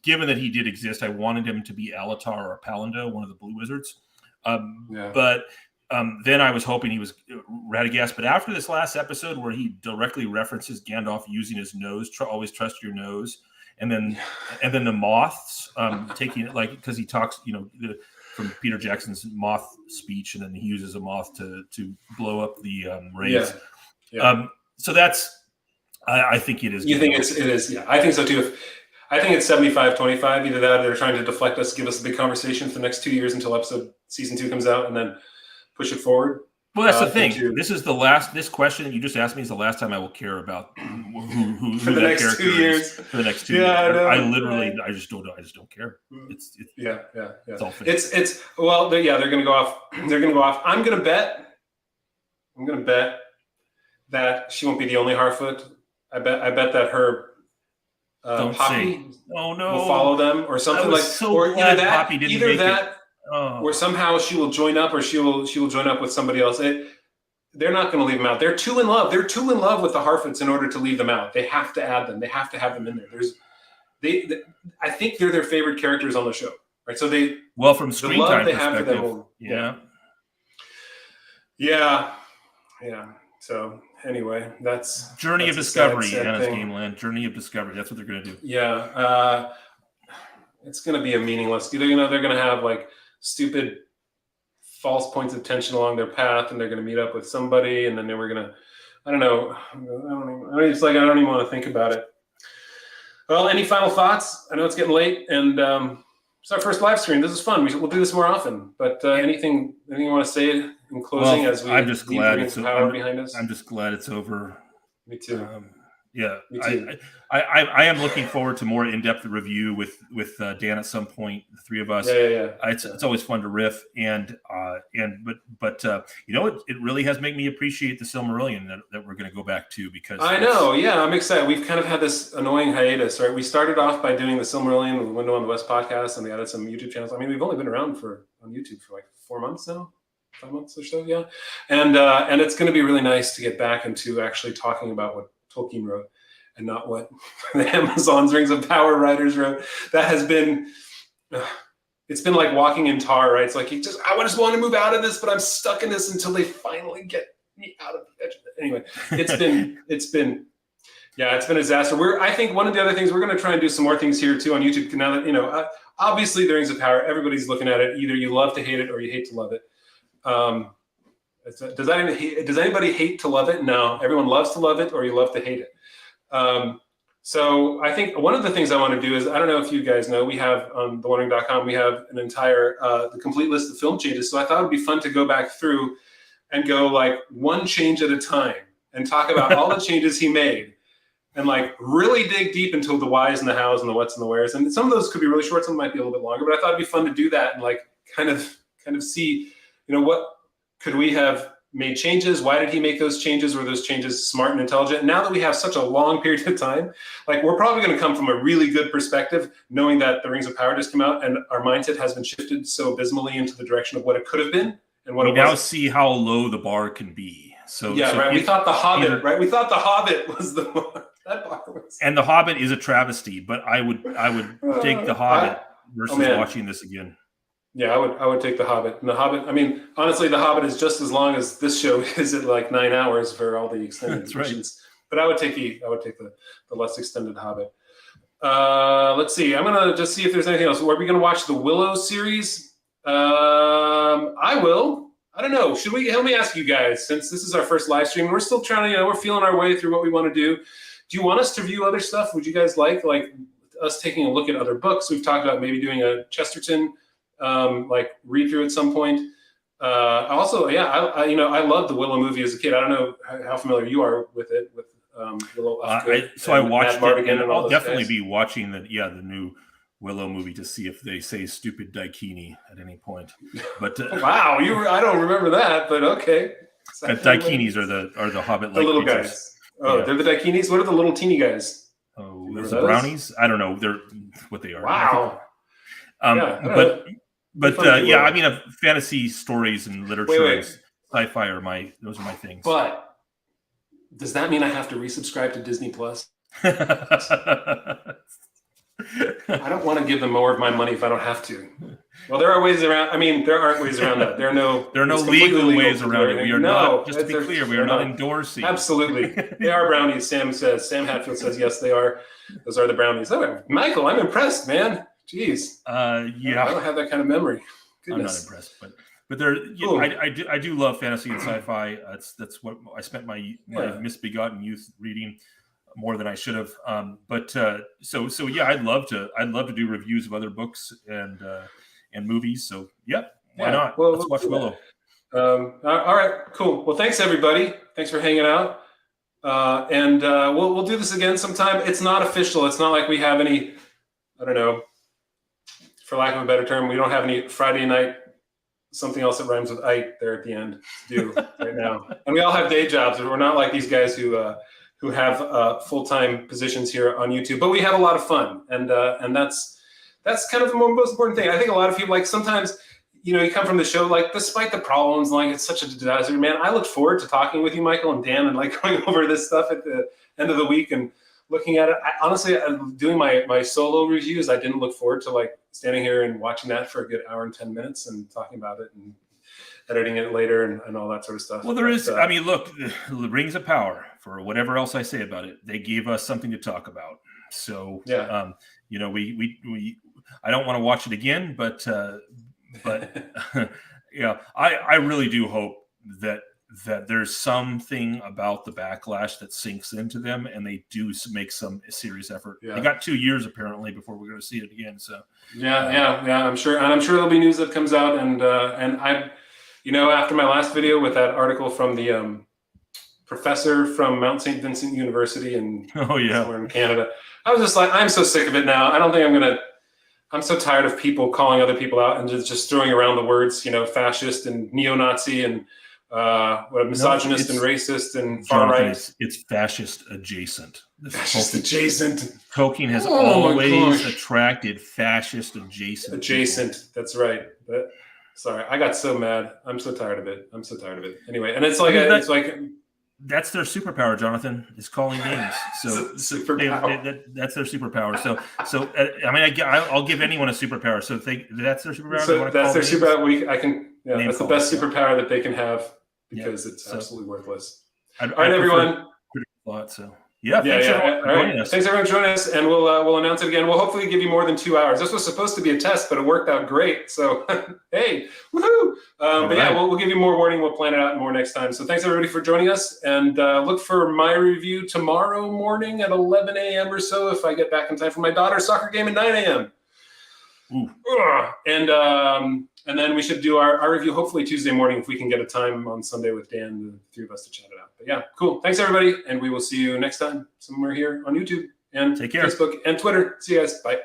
given that he did exist, I wanted him to be Alatar or Palando, one of the Blue Wizards. But then I was hoping he was Radagast. But after this last episode where he directly references Gandalf using his nose, always trust your nose, and then the moths taking it, like, because he talks, from Peter Jackson's moth speech, and then he uses a moth to blow up the rays. So that's, I think it is. You think it is? Yeah, I think so too. I think it's 75-25. Either that, or they're trying to deflect us, give us a big conversation for the next 2 years until season 2 comes out, and then push it forward. Well, that's the thing. This question that you just asked me is the last time I will care about who for the that next character 2 years. is for the next 2 years. I just don't know. I just don't care. It's all fake. They're going to go off. They're going to go off. I'm going to bet that she won't be the only Harfoot. I bet that her Poppy will follow them or something like. Or either that. Poppy didn't make it. Or somehow she will join up, or she will join up with somebody else. They're not going to leave them out. They're too in love. They're too in love with the Harfoots in order to leave them out. They have to add them. They have to have them in there. I think they're their favorite characters on the show, right? So from screen time perspective, yeah. So anyway, that's Journey of Discovery, Anna's Gameland. Journey of Discovery. That's what they're going to do. Yeah, it's going to be a meaningless. They're going to have like stupid false points of tension along their path, and they're going to meet up with somebody, and then they were going to I don't know. It's like I don't even want to think about it. Well, any final thoughts? I know it's getting late, and it's our first live stream. This is fun. We'll do this more often. But anything you want to say in closing as we I'm just glad it's power behind us? I'm just glad it's over. Me too. Yeah, Me too. I am looking forward to more in-depth review with Dan at some point. The three of us. Yeah. It's always fun to riff, but you know, it really has made me appreciate the Silmarillion that we're going to go back to, because I know. Yeah, I'm excited. We've kind of had this annoying hiatus, right? We started off by doing the Silmarillion with Window on the West podcast, and we added some YouTube channels. I mean, we've only been around on YouTube for like 4 months now. 5 months or so, yeah. And it's going to be really nice to get back into actually talking about what Tolkien wrote and not what the Amazon's Rings of Power writers wrote. That has been, it's been like walking in tar, right? It's like I just want to move out of this, but I'm stuck in this until they finally get me out of the edge of it. Anyway, it's been a disaster. I think one of the other things, we're going to try and do some more things here too on YouTube. Now that, you know, obviously the Rings of Power, everybody's looking at it. Either you love to hate it or you hate to love it. Does anybody hate to love it? No, everyone loves to love it, or you love to hate it. So I think one of the things I want to do is, I don't know if you guys know, we have on thewondering.com, we have an entire, the complete list of film changes. So I thought it'd be fun to go back through and go like one change at a time and talk about all the changes he made, and like really dig deep into the whys and the hows and the whats and the wheres. And some of those could be really short, some might be a little bit longer, but I thought it'd be fun to do that and like kind of see, you know, what could we have made changes? Why did he make those changes? Were those changes smart and intelligent? Now that we have such a long period of time, like we're probably going to come from a really good perspective, knowing that the Rings of Power just came out and our mindset has been shifted so abysmally into the direction of what it could have been and what we it now was. See how low the bar can be. So right. We thought the Hobbit, right? We thought the Hobbit was the one. That bar was. And the Hobbit is a travesty, but I would take the Hobbit versus watching this again. Yeah, I would take the Hobbit. And the Hobbit, I mean, honestly, the Hobbit is just as long as this show is at like 9 hours for all the extended editions. Right. But I would take the less extended Hobbit. Let's see. I'm gonna just see if there's anything else. Are we gonna watch the Willow series? I will. I don't know. Should we? Let me ask you guys, since this is our first live stream, we're still trying to, we're feeling our way through what we want to do. Do you want us to review other stuff? Would you guys like us taking a look at other books? We've talked about maybe doing a Chesterton read through at some point. Also, yeah, I loved the Willow movie as a kid. I don't know how familiar you are with it, with Willow. I watched it, and I'll definitely be watching the new Willow movie to see if they say stupid Daikini at any point. But wow, I don't remember that, but okay. Daikinis are the Hobbit-like the little creatures. Guys. Oh, yeah. They're the Daikinis. What are the little teeny guys? Oh, those the brownies? I don't know. They're what they are. Wow. But I mean, fantasy stories and literature, and sci-fi are my things. But does that mean I have to resubscribe to Disney Plus? I don't want to give them more of my money if I don't have to. Well, there are ways around. I mean, there aren't ways around that. There are no legal ways around it. We are not. Just to be clear, we are not endorsing. Absolutely, they are brownies. Sam Hatfield says yes, they are. Those are the brownies. Oh, Michael, I'm impressed, man. Jeez. Yeah. I don't have that kind of memory. Goodness. I'm not impressed, but there. I do love fantasy and sci-fi. That's what I spent my misbegotten youth reading more than I should have. So yeah, I'd love to do reviews of other books and movies. So why not? Well, let's watch Willow. All right, cool. Well, thanks everybody. Thanks for hanging out. And we'll do this again sometime. It's not official. It's not like we have any, I don't know, for lack of a better term, we don't have any Friday night, something else that rhymes with "ite" there at the end to do right now. And we all have day jobs. We're not like these guys who have full-time positions here on YouTube, but we have a lot of fun. And that's kind of the most important thing. I think a lot of people, like sometimes, you come from the show, like despite the problems, like it's such a disaster, man. I look forward to talking with you, Michael and Dan, and like going over this stuff at the end of the week and looking at it. Honestly, doing my solo reviews, I didn't look forward to like standing here and watching that for a good hour and 10 minutes and talking about it and editing it later and all that sort of stuff. Well, there is, I mean, look, the Rings of Power, for whatever else I say about it, they gave us something to talk about. So, we I don't want to watch it again, but I really do hope that that there's something about the backlash that sinks into them, and they do make some serious effort. Yeah. They got 2 years apparently before we're going to see it again. So yeah. I'm sure there'll be news that comes out, and I, after my last video with that article from the professor from Mount St. Vincent University in somewhere in Canada, I was just like, I'm so sick of it now. I don't think I'm so tired of people calling other people out and just throwing around the words, fascist and neo-Nazi and misogynist and racist and far right. It's fascist adjacent. Fascist adjacent. Tolkien has always attracted fascist adjacent. Adjacent. That's right. Sorry, I got so mad. I'm so tired of it. Anyway, and it's like that's their superpower, Jonathan, is calling names. So that's their superpower. So I'll give anyone a superpower. So if that's their superpower, so that's their superpower. That's the best superpower that they can have, because it's absolutely worthless. All right, everyone. Thanks everyone for joining us. Thanks everyone for joining us, and we'll announce it again. We'll hopefully give you more than 2 hours. This was supposed to be a test, but it worked out great. So hey, woohoo! We'll give you more warning. We'll plan it out more next time. So thanks everybody for joining us, and look for my review tomorrow morning at 11 a.m. or so, if I get back in time for my daughter's soccer game at 9 a.m. And then we should do our review hopefully Tuesday morning, if we can get a time on Sunday with Dan, the three of us, to chat it out. But yeah, cool. Thanks everybody, and we will see you next time somewhere here on YouTube and Take care. Facebook and Twitter. See you guys. Bye.